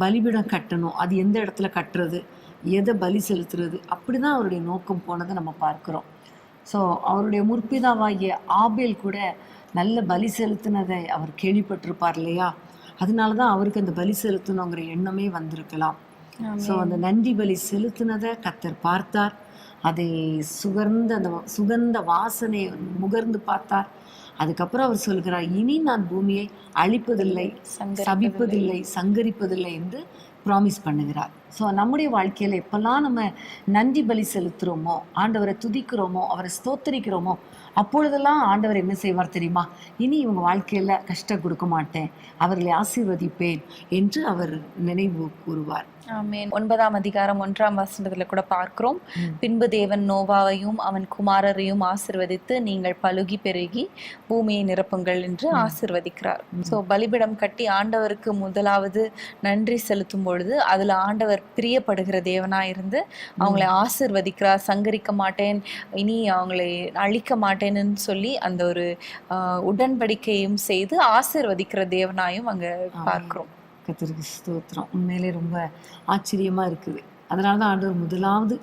பலிபீடம் கட்டணும், அது எந்த இடத்துல கட்டுறது, எதை பலி செலுத்துறது, அப்படி தான் அவருடைய நோக்கம் போனதை நம்ம பார்க்குறோம். ஸோ அவருடைய முற்பிதாவாகிய ஆபேல் கூட நல்ல பலி செலுத்தினதை அவர் கேள்விப்பட்டிருப்பார் இல்லையா. அதனால தான் அவருக்கு அந்த பலி செலுத்தணுங்கிற எண்ணமே வந்திருக்கலாம். ஸோ அந்த நன்றி பலி செலுத்தினதை கர்த்தர் பார்த்தார். அதை சுகந்த வாசனை முகர்ந்து பார்த்தார். அதுக்கப்புறம் அவர் சொல்கிறார், இனி நான் பூமியை அழிப்பதில்லை, சபிப்பதில்லை, சங்கரிப்பதில்லை என்று ப்ராமிஸ் பண்ணுகிறார். ஸோ நம்முடைய வாழ்க்கையில் எப்பெல்லாம் நம்ம நன்றி பலி செலுத்துகிறோமோ, ஆண்டவரை துதிக்கிறோமோ, அவரை ஸ்தோத்தரிக்கிறோமோ, அப்பொழுதெல்லாம் ஆண்டவர் என்ன செய்வார் தெரியுமா, இனி இவங்க வாழ்க்கையில் கஷ்டம் கொடுக்க மாட்டேன், அவர்களை ஆசீர்வதிப்பேன் என்று அவர் நினைவு கூறுவார். ஆமென். 9ஆம் அதிகாரம் 1ஆம் வசனத்துல கூட பார்க்கிறோம், பின்பு தேவன் நோவாவையும் அவன் குமாரரையும் ஆசிர்வதித்து நீங்கள் பலுகி பெருகி பூமியை நிரப்புங்கள் என்று ஆசிர்வதிக்கிறார். ஸோ பலிபீடம் கட்டி ஆண்டவருக்கு முதலாவது நன்றி செலுத்தும் பொழுது அதுல ஆண்டவர் பிரியப்படுகிற தேவனா இருந்து அவங்களை ஆசிர்வதிக்கிறார். சங்கரிக்க மாட்டேன், இனி அவங்களை அழிக்க மாட்டேன்னு சொல்லி அந்த ஒரு உடன்படிக்கையும் செய்து ஆசிர்வதிக்கிற தேவனாயும் அங்க பார்க்கிறோம். கர்த்தருக்கு ஸ்தோத்திரம். உண்மையிலே ரொம்ப ஆச்சரியமா இருக்குது. அதனால தான் ஆண்டவர் முதலாவது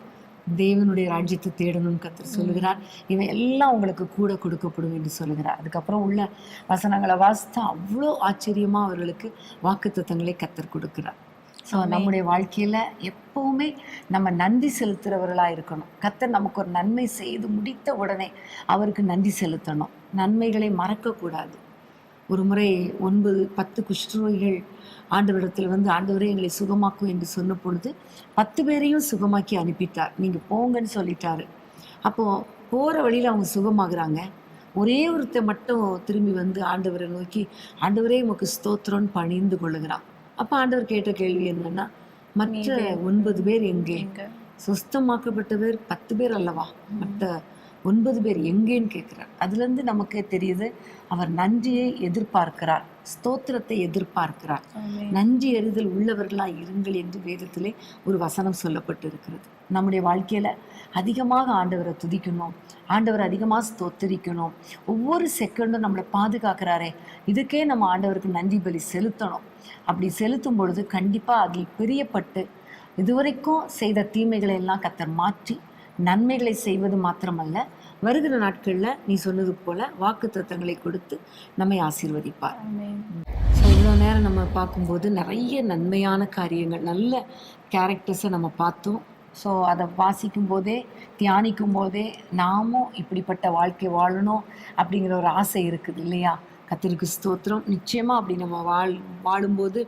தேவனுடைய ராஜ்யத்தை தேடணும்னு கர்த்தர் சொல்லுகிறார். இவன் எல்லாம் உங்களுக்கு கூட கொடுக்கப்படும் என்று சொல்லுகிறார். அதுக்கப்புறம் உள்ள வசனங்களை வாசித்தா அவ்வளோ ஆச்சரியமா அவர்களுக்கு வாக்குத்தத்தங்களை கர்த்தர் கொடுக்கிறார். ஸோ நம்முடைய வாழ்க்கையில எப்பவுமே நம்ம நன்றி செலுத்துறவர்களா இருக்கணும். கர்த்தர் நமக்கு ஒரு நன்மை செய்து முடித்த உடனே அவருக்கு நன்றி செலுத்தணும். நன்மைகளை மறக்கக்கூடாது. ஒரு முறை 9-10 குஷ்டரோகிகள் ஆண்டவரிடத்தில் வந்து, ஆண்டவரே எங்களை சுகமாக்கும் என்று சொன்ன பொழுது 10 பேரையும் சுகமாக்கி அனுப்பிட்டார். நீங்க போங்கன்னு சொல்லிட்டாரு. அப்போ போற வழியில அவங்க சுகமாகறாங்க. ஒரே ஒருத்தர் மட்டும் திரும்பி வந்து ஆண்டவரை நோக்கி, ஆண்டவரே உமக்கு ஸ்தோத்திரம்னு பணிந்து கொள்ளுகிறான். அப்ப ஆண்டவர் கேட்ட கேள்வி என்னன்னா, மற்ற 9 பேர் எங்கே? சுஸ்தமாக்கப்பட்டவர் 10 பேர் அல்லவா, மற்ற 9 பேர் எங்கேன்னு கேட்கிறார். அதுல இருந்து நமக்கு தெரியுது, அவர் நன்றியை எதிர்பார்க்கிறார், ஸ்தோத்திரத்தை எதிர்பார்க்கிறார். நன்றி எறிதல் உள்ளவர்களா இருங்கள் என்று வேதத்திலே ஒரு வசனம் சொல்லப்பட்டு இருக்கிறது. நம்முடைய வாழ்க்கையில அதிகமாக ஆண்டவரை துதிக்கணும், ஆண்டவரை அதிகமாக ஸ்தோத்திரிக்கணும். ஒவ்வொரு செகண்டும் நம்மளை பாதுகாக்கிறாரே, இதுக்கே நம்ம ஆண்டவருக்கு நன்றி பலி செலுத்தணும். அப்படி செலுத்தும் பொழுது கண்டிப்பா அதில் பிரியப்பட்டு இதுவரைக்கும் செய்த தீமைகளை எல்லாம் கர்த்தர் மாற்றி நன்மைகளை செய்வது மாத்திரமல்ல, வருகிற நாட்கள்ல நீ சொன்னது போல வாக்குத்தத்தங்களை கொடுத்து நம்மை ஆசீர்வதிப்பார். ஸோ இவ்வளோ நேரம் நம்ம பார்க்கும்போது நிறைய நன்மையான காரியங்கள், நல்ல கேரக்டர்ஸை நம்ம பார்த்தோம். ஸோ அதை வாசிக்கும் போதே, தியானிக்கும் போதே நாமும் இப்படிப்பட்ட வாழ்க்கை வாழணும் அப்படிங்கிற ஒரு ஆசை இருக்குது இல்லையா? கர்த்தருக்கு ஸ்தோத்திரம். நிச்சயமா அப்படி நம்ம வாழும்போது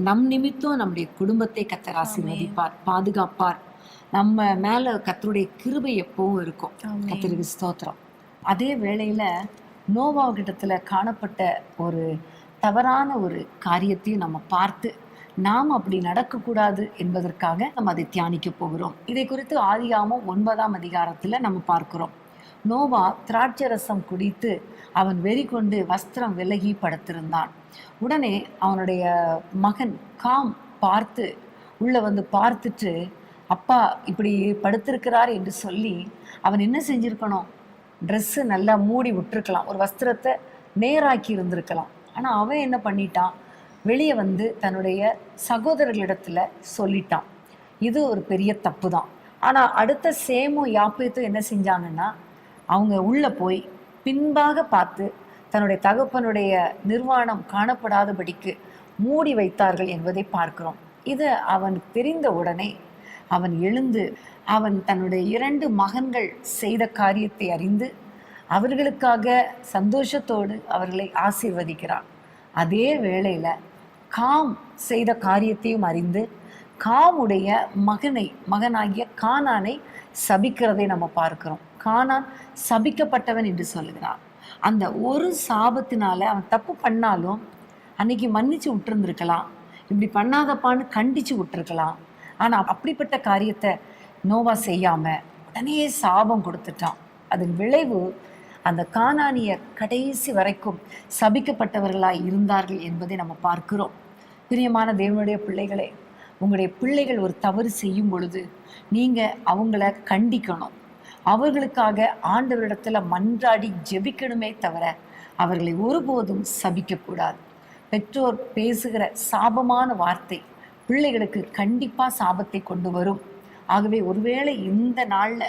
நம் நிமித்தம் நம்முடைய குடும்பத்தை கர்த்தர் ஆசீர்வதிப்பார், பாதுகாப்பார். நம்ம மேல கர்த்தருடைய கிருபை எப்பவும் இருக்கும். கர்த்தருக்கு ஸ்தோத்திரம். அதே வேளையில நோவாகிட்டத்துல காணப்பட்ட ஒரு தவறான ஒரு காரியத்தையும் நம்ம பார்த்து நாம் அப்படி நடக்கக்கூடாது என்பதற்காக நம்ம அதை தியானிக்க போகிறோம். இதை குறித்து ஆதியாகமம் 9ஆம் அதிகாரத்துல நம்ம பார்க்கிறோம். நோவா திராட்சை ரசம் குடித்து அவன் வெறி கொண்டு வஸ்திரம் விலகி படுத்திருந்தான். உடனே அவனுடைய மகன் காம் பார்த்து உள்ள வந்து பார்த்துட்டு, அப்பா இப்படி படுத்திருக்கிறார் என்று சொல்லி அவன் என்ன செஞ்சிருக்கணும்? ட்ரெஸ்ஸு நல்லா மூடி விட்டுருக்கலாம், ஒரு வஸ்திரத்தை நேராக்கி இருந்திருக்கலாம். ஆனால் அவன் என்ன பண்ணிட்டான்? வெளியே வந்து தன்னுடைய சகோதரர்களிடத்துல சொல்லிட்டான். இது ஒரு பெரிய தப்பு தான். ஆனால் அடுத்த சேமும் யாப்பேத்தும் என்ன செஞ்சாங்கன்னா, அவங்க உள்ள போய் பின்பாக பார்த்து தன்னுடைய தகப்பனுடைய நிர்வாணம் காணப்படாதபடிக்கு மூடி வைத்தார்கள் என்பதை பார்க்கிறோம். இது அவனுக்கு தெரிந்த உடனே அவன் எழுந்து அவன் தன்னுடைய 2 மகன்கள் செய்த காரியத்தை அறிந்து அவர்களுக்காக சந்தோஷத்தோடு அவர்களை ஆசீர்வதிக்கிறான். அதே வேளையில காம் செய்த காரியத்தையும் அறிந்து காமுடைய மகனாகிய கானானை சபிக்கிறதை நம்ம பார்க்கிறோம். கானான் சபிக்கப்பட்டவன் என்று சொல்லுகிறான். அந்த ஒரு சாபத்தினால அவன் தப்பு பண்ணாலும் அன்னைக்கு மன்னிச்சு விட்டுருந்துருக்கலாம், இப்படி பண்ணாதப்பான்னு கண்டிச்சு விட்டுருக்கலாம். ஆனா அப்படிப்பட்ட காரியத்தை நோவா செய்யாம உடனே சாபம் கொடுத்துட்டான். அதன் விளைவு அந்த கானானியர் கடைசி வரைக்கும் சபிக்கப்பட்டவர்களாய் இருந்தார்கள் என்பதை நம்ம பார்க்கிறோம். பிரியமான தேவனுடைய பிள்ளைகளே, உங்களுடைய பிள்ளைகள் ஒரு தவறு செய்யும் பொழுது நீங்க அவங்கள கண்டிக்கணும். அவர்களுக்காக ஆண்டவரிடத்துல மன்றாடி ஜெபிக்கணுமே தவிர அவர்களை ஒருபோதும் சபிக்கக்கூடாது. பெற்றோர் பேசுகிற சாபமான வார்த்தை பிள்ளைகளுக்கு கண்டிப்பா சாபத்தை கொண்டு வரும். ஆகவே ஒருவேளை இந்த நாள்ல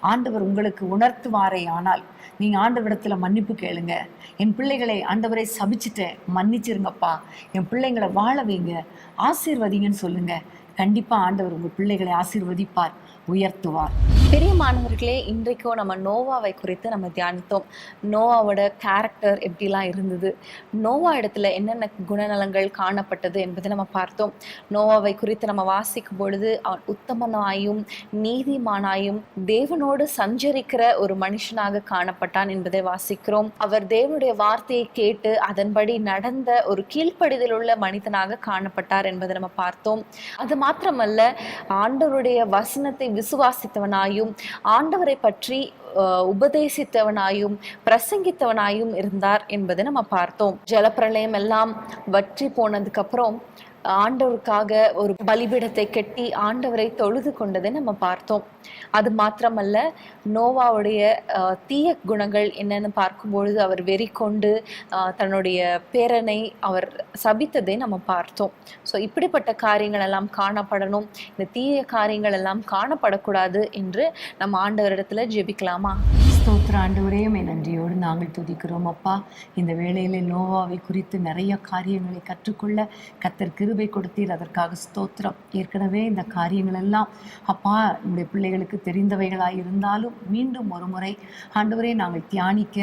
ஆண்டவர் உங்களுக்கு உணர்த்துவாரே ஆனால் நீங்க ஆண்டவரிடத்துல மன்னிப்பு கேளுங்க. என் பிள்ளைகளை ஆண்டவரை சபிச்சுட்டேன், மன்னிச்சிருங்கப்பா, என் பிள்ளைங்களை வாழ வைங்க, ஆசீர்வதிங்கன்னு சொல்லுங்க. கண்டிப்பா ஆண்டவர் உங்க பிள்ளைகளை ஆசீர்வதிப்பார், உயர்த்துவார். பிரியமானவர்களே, இன்றைக்கும் நம்ம நோவாவை குறித்து நம்ம தியானித்தோம். நோவாவோட கேரக்டர் எப்படிலாம் இருந்தது, நோவா இடத்துல என்னென்ன குணநலங்கள் காணப்பட்டது என்பதை நம்ம பார்த்தோம். நோவாவை குறித்து நம்ம வாசிக்கும் பொழுது அவன் உத்தமனாயும் நீதிமானாயும் தேவனோடு சஞ்சரிக்கிற ஒரு மனுஷனாக காணப்பட்டான் என்பதை வாசிக்கிறோம். அவர் தேவனுடைய வார்த்தையை கேட்டு அதன்படி நடந்த ஒரு கீழ்ப்படிதல் உள்ள மனிதனாக காணப்பட்டார் என்பதை நம்ம பார்த்தோம். அது மாத்திரமல்ல, ஆண்டவருடைய வசனத்தை விசுவாசித்தவனாயும் ஆண்டவரை பற்றி உபதேசித்தவனாயும் பிரசங்கித்தவனாயும் இருந்தார் என்பதை நம்ம பார்த்தோம். ஜலப்பிரளயம் எல்லாம் வற்றி போனதுக்கு அப்புறம் ஆண்டவருக்காக ஒரு பலிபீடத்தை கட்டி ஆண்டவரை தொழுது கொண்டதை நம்ம பார்த்தோம். அது மாத்திரமல்ல, நோவாவுடைய தீய குணங்கள் என்னன்னு பார்க்கும்பொழுது அவர் வெறி கொண்டு தன்னுடைய பேரனை அவர் சபித்ததை நம்ம பார்த்தோம். ஸோ இப்படிப்பட்ட காரியங்கள் எல்லாம் காணப்படணும், இந்த தீய காரியங்கள் எல்லாம் காணப்படக்கூடாது என்று நம்ம ஆண்டவரிடத்துல ஜெபிக்கலாமா? ஸ்தோத்திர ஆண்டவரே, நன்றியோடு நாங்கள் துதிக்கிறோம் அப்பா. இந்த வேளையில நோவாவை குறித்து நிறைய காரியங்களை கற்றுக்கொள்ள கர்த்தர் கிருபை கொடுத்தீர், அதற்காக ஸ்தோத்திரம். ஏற்கனவே இந்த காரியங்கள் எல்லாம் அப்பா நம்முடைய பிள்ளைகளுக்கு தெரிந்தவைகளாக இருந்தாலும் மீண்டும் ஒரு முறை ஆண்டவரே நாங்கள் தியானிக்க,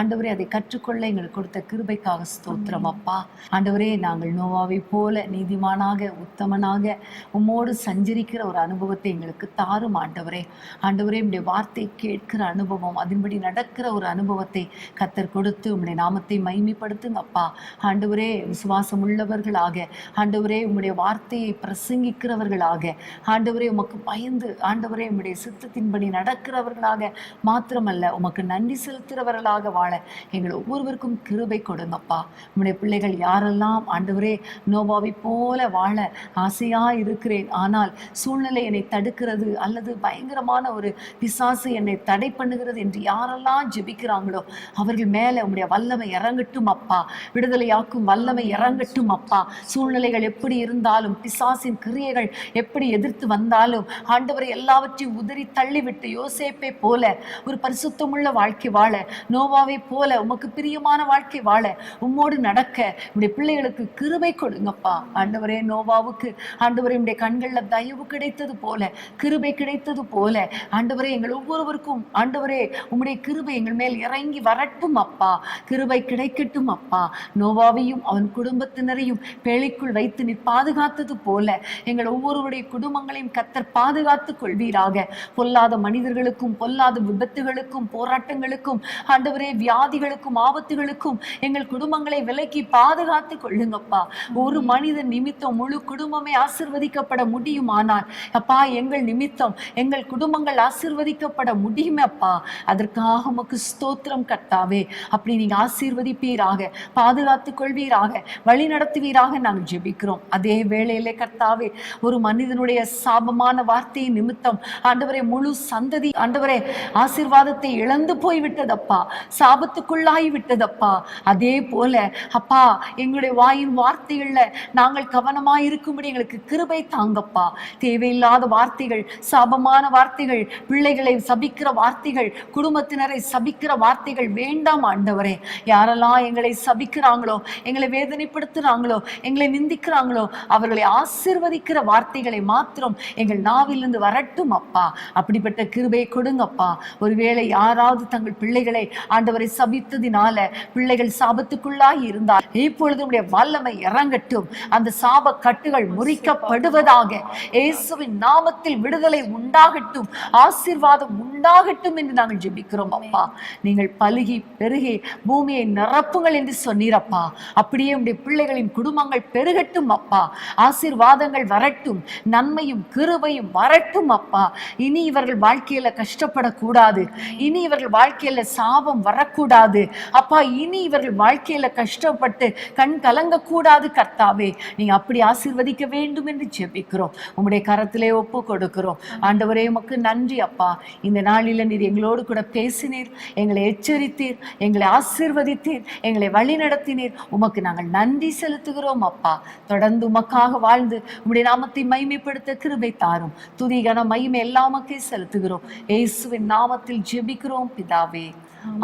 ஆண்டவரே அதை கற்றுக்கொள்ள எங்களுக்கு கொடுத்த கிருபைக்காக ஸ்தோத்திரம் அப்பா. ஆண்டவரே, நாங்கள் நோவாவை போல நீதிமானாக உத்தமனாக உம்மோடு சஞ்சரிக்கிற ஒரு அனுபவத்தை எங்களுக்கு தாரும் ஆண்டவரே. ஆண்டவரே, உம்முடைய வார்த்தை கேட்கிற அனுபவம், அதன்படி நடக்கிற ஒரு அனுபவத்தை கர்த்தர் கொடுத்து உம்முடைய நாமத்தை மகிமைப்படுத்துங்க அப்பா. ஆண்டவரே, விசுவாசம் உள்ளவர்களாக, ஆண்டவரே உம்முடைய வார்த்தையை பிரசங்கிக்கிறவர்களாக, ஆண்டவரே உமக்கு பயந்து, ஆண்டவரே உம்முடைய சித்தத்தின்படி நடக்கிறவர்களாக மாத்திரமல்ல, உமக்கு நன்றி செலுத்துகிறவர்களாக வாழ எங்கள் ஒவ்வொருவருக்கும் கிருபை கொடுங்கப்பா. உம்முடைய பிள்ளைகள் யாரெல்லாம் ஆண்டவரே நோவாவை போல வாழ ஆசையா இருக்கிறேன், ஆனால் சூழ்நிலை என்னை தடுக்கிறது அல்லது பயங்கரமான ஒரு பிசாசு என்னை தடை பண்ணுகிறது என்று யாரெல்லாம் ஜெபிக்கிறாங்களோ அவர்கள் மேல உம்முடைய வல்லமை இறங்கட்டும் அப்பா. விடுதலையாக்கும் வல்லமை இறங்கட்டும் அப்பா. சூழ்நிலைகள் எப்படி இருந்தாலும், பிசாசின் கிரியைகள் எப்படி எதிர்த்து வந்தாலும், ஆண்டவரை எல்லாவற்றையும் உதறி தள்ளிவிட்டு யோசேப்பை போல ஒரு பரிசுத்தமுள்ள வாழ்க்கை வாழ, நோவாவை போல உமக்கு பிரியமான வாழ்க்கை வாழ, உம்மோடு நடக்க உடைய பிள்ளைகளுக்கு கிருபை கொடுங்கப்பா. ஆண்டவரே, நோவாவுக்கு ஆண்டவரே உடைய கண்கள்ல தயவு கிடைத்தது போல, கிருபை கிடைத்தது போல, ஆண்டவரே எங்கள் ஒவ்வொருவருக்கும் ஆண்டவரே உம்முடைய கிருபை எங்கள் மேல் இறங்கி வரட்டும் அப்பா. கிருபை கிடைக்கட்டும் அப்பா. நோவாவையும் அவன் குடும்பத்தினரையும் பேழைக்குள் வைத்து நீ பாதுகாத்தது போல எங்கள் ஒவ்வொருவருடைய குடும்பங்களையும் கர்த்தர் பாதுகாத்துக் கொள்வீராக. பொல்லாத மனிதர்களுக்கும், பொல்லாத விபத்துகளுக்கும், போராட்டங்களுக்கும், ஆண்டவரே வியாதிகளுக்கும், ஆபத்துகளுக்கும் எங்கள் குடும்பங்களை விலக்கி பாதுகாத்துக் கொள்ளுங்கப்பா. ஒரு மனிதன் நிமித்தம் முழு குடும்பமே ஆசீர்வதிக்கப்பட முடியுமானால் அப்பா, எங்கள் நிமித்தம் எங்கள் குடும்பங்கள் ஆசீர்வதிக்கப்பட முடியுமே அப்பா. அதற்காக உமக்கு ஸ்தோத்திரம் கர்த்தாவே. அப்படி நீங்க ஆசீர்வதிப்பீராக, பாதுகாத்துக் கொள்வீராக, வழி நடத்துவீராக நாங்கள் ஜெபிக்கிறோம். அதே வேளையிலே கர்த்தாவே, ஒரு மனிதனுடைய சாபமான வார்த்தையை நிமித்தம் ஆண்டவரே முழு சந்ததி ஆண்டவரே ஆசீர்வாதத்தை இழந்து போய்விட்டதப்பா, சாபத்துக்குள்ளாகி விட்டதப்பா. அதே போல அப்பா, எங்களுடைய வாயின் வார்த்தைகள்ல நாங்கள் கவனமாய் இருக்கும்படி எங்களுக்கு கிருபை தாங்கப்பா. தேவையில்லாத வார்த்தைகள், சாபமான வார்த்தைகள், பிள்ளைகளை சபிக்கிற வார்த்தைகள், குடும்பத்தினரை சபிக்கிற வார்த்தைகள் வேண்டாம் ஆண்டவரே. யாரெல்லாம் எங்களை சபிக்கிறாங்களோ, எங்களை வேதனைப்படுத்துறாங்களோ, எங்களை நிந்திக்கிறாங்களோ, அவர்களை ஆசீர்வதிக்கிற வார்த்தைகளை மாத்திரம் எங்கள் நாவிலிருந்து வரட்டும் அப்பா. அப்படிப்பட்ட கிருபையை கொடுங்கப்பா. ஒருவேளை யாராவது தங்கள் பிள்ளைகளை ஆண்டவரை சபித்ததினால பிள்ளைகள் சாபத்துக்குள்ளாகி இருந்தால் இப்பொழுது உடைய வல்லமை இறங்கட்டும். அந்த சாப கட்டுகள் முறிக்கப்படுவதாக. இயேசுவின் நாமத்தில் விடுதலை உண்டாகட்டும், ஆசீர்வாதம் உண்டாகட்டும் என்று நாங்கள் ஜெபிக்கிறோம் அப்பா. நீங்கள் பலுகி பெருகி பூமியை நிரப்புங்கள் என்று சொன்னீரப்பா. அப்படியே உடைய பிள்ளைகளின் குடும்பங்கள் பெருகட்டும் அப்பா. ஆசீர்வாதங்கள் வரட்டும், நன்மையும் கிருபையும் வரட்டும் அப்பா. இனி இவர்கள் வாழ்க்கையில கஷ்டப்படக்கூடாது, இனி இவர்கள் வாழ்க்கையில சாபம் வரக்கூடாது அப்பா. இனி இவர்கள் வாழ்க்கையில கஷ்டப்பட்டு கண் கலங்க கூடாது கர்த்தாவே. நீங்க அப்படி ஆசீர்வதிக்க வேண்டும் என்று ஜெபிக்கிறோம். உம்முடைய கரத்திலே ஒப்பு கொடுக்கிறோம் ஆண்டவரே. உமக்கு நன்றி அப்பா. இந்த நாளில நீர் எங்களோடு கூட பேசினீர், எங்களை எச்சரித்தீர், எங்களை ஆசீர்வதித்தீர், எங்களை வழி நடத்தினீர். உமக்கு நாங்கள் நன்றி செலுத்துகிறோம் அப்பா. தொடர்ந்து உமக்காக வாழ்ந்து உம்முடைய நாமத்தை மகிமைப்படுத்த கிருபை தாரும். துதி கன மகிமை எல்லாமக்கே செலுத்துகிறோம். இயேசுவின் நாமத்தில் ஜெபிக்கிறோம் பிதாவே.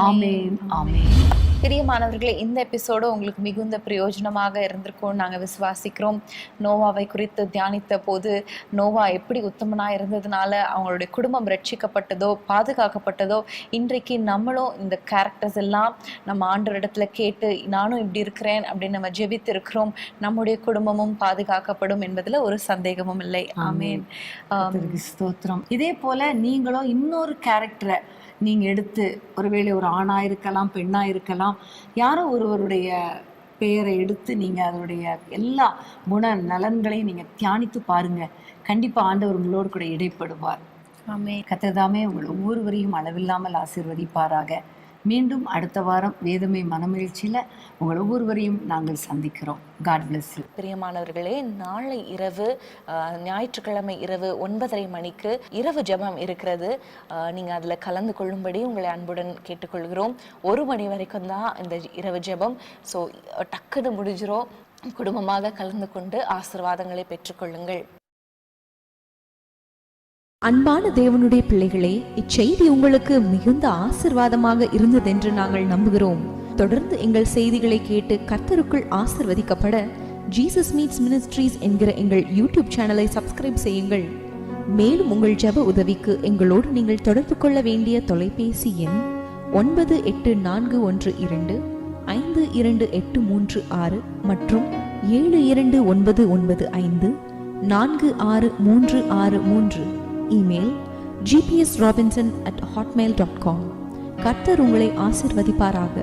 ஆமென், ஆமென். பிரியமானவர்களே, இந்த எபிசோடு உங்களுக்கு மிகுந்த பிரயோஜனமாக இருந்திருக்கும் நாங்கள் விசுவாசிக்கிறோம். நோவாவை குறித்து தியானித்த போது நோவா எப்படி உத்தமனாக இருந்ததுனால அவங்களுடைய குடும்பம் ரட்சிக்கப்பட்டதோ, பாதுகாக்கப்பட்டதோ, இன்றைக்கு நம்மளும் இந்த கேரக்டர்ஸ் எல்லாம் நம்ம ஆண்டவரிடத்துல கேட்டு நானும் இப்படி இருக்கிறேன் அப்படின்னு நம்ம ஜெபித்து இருக்கிறோம். நம்முடைய குடும்பமும் பாதுகாக்கப்படும் என்பதுல ஒரு சந்தேகமும் இல்லை. ஆமென். ஸ்தோத்திரம். இதே போல நீங்களும் இன்னொரு கேரக்டரை நீங்க எடுத்து, ஒருவேளை ஒரு ஆணா இருக்கலாம், பெண்ணா இருக்கலாம், யாரோ ஒருவருடைய பெயரை எடுத்து நீங்க அதனுடைய எல்லா குண நலன்களையும் நீங்க தியானித்து பாருங்க. கண்டிப்பா ஆண்டவர் உங்களோடு கூட இடைப்படுவார். ஆமென். கர்த்தர் தாமே உங்கள் ஒவ்வொருவரையும் அளவில்லாமல் ஆசீர்வதிப்பாராக. மீண்டும் அடுத்த வாரம் வேதமே மனமகிழ்ச்சியில் உங்கள் ஒவ்வொருவரையும் நாங்கள் சந்திக்கிறோம். God bless you. பிரியமானவர்களே, நாளை இரவு ஞாயிற்றுக்கிழமை இரவு 9:30 மணிக்கு இரவு ஜெபம் இருக்கிறது. நீங்கள் அதில் கலந்து கொள்ளும்படி உங்களை அன்புடன் கேட்டுக்கொள்கிறோம். 1 மணி வரைக்கும் தான் இந்த இரவு ஜெபம். ஸோ டக்குன்னு முடிஞ்சிரும். குடும்பமாக கலந்து கொண்டு ஆசீர்வாதங்களை பெற்றுக்கொள்ளுங்கள். அன்பான தேவனுடைய பிள்ளைகளே, இச்செய்தி உங்களுக்கு மிகுந்த ஆசீர்வாதமாக இருந்ததென்று நாங்கள் நம்புகிறோம். தொடர்ந்து எங்கள் செய்திகளை கேட்டு கர்த்தருக்குள் ஆசீர்வதிக்கப்பட ஜீசஸ் மீட்ஸ் மினிஸ்ட்ரீஸ் என்கிற எங்கள் யூடியூப் சேனலை சப்ஸ்கிரைப் செய்யுங்கள். மேலும் உங்கள் ஜெப உதவிக்கு எங்களோடு நீங்கள் தொடர்பு கொள்ள வேண்டிய தொலைபேசி எண் 9842252836 மற்றும் 7299546363. Email gpsrobinson@hotmail.com. கர்த்தர் உங்களை ஆசீர்வதிப்பாராக.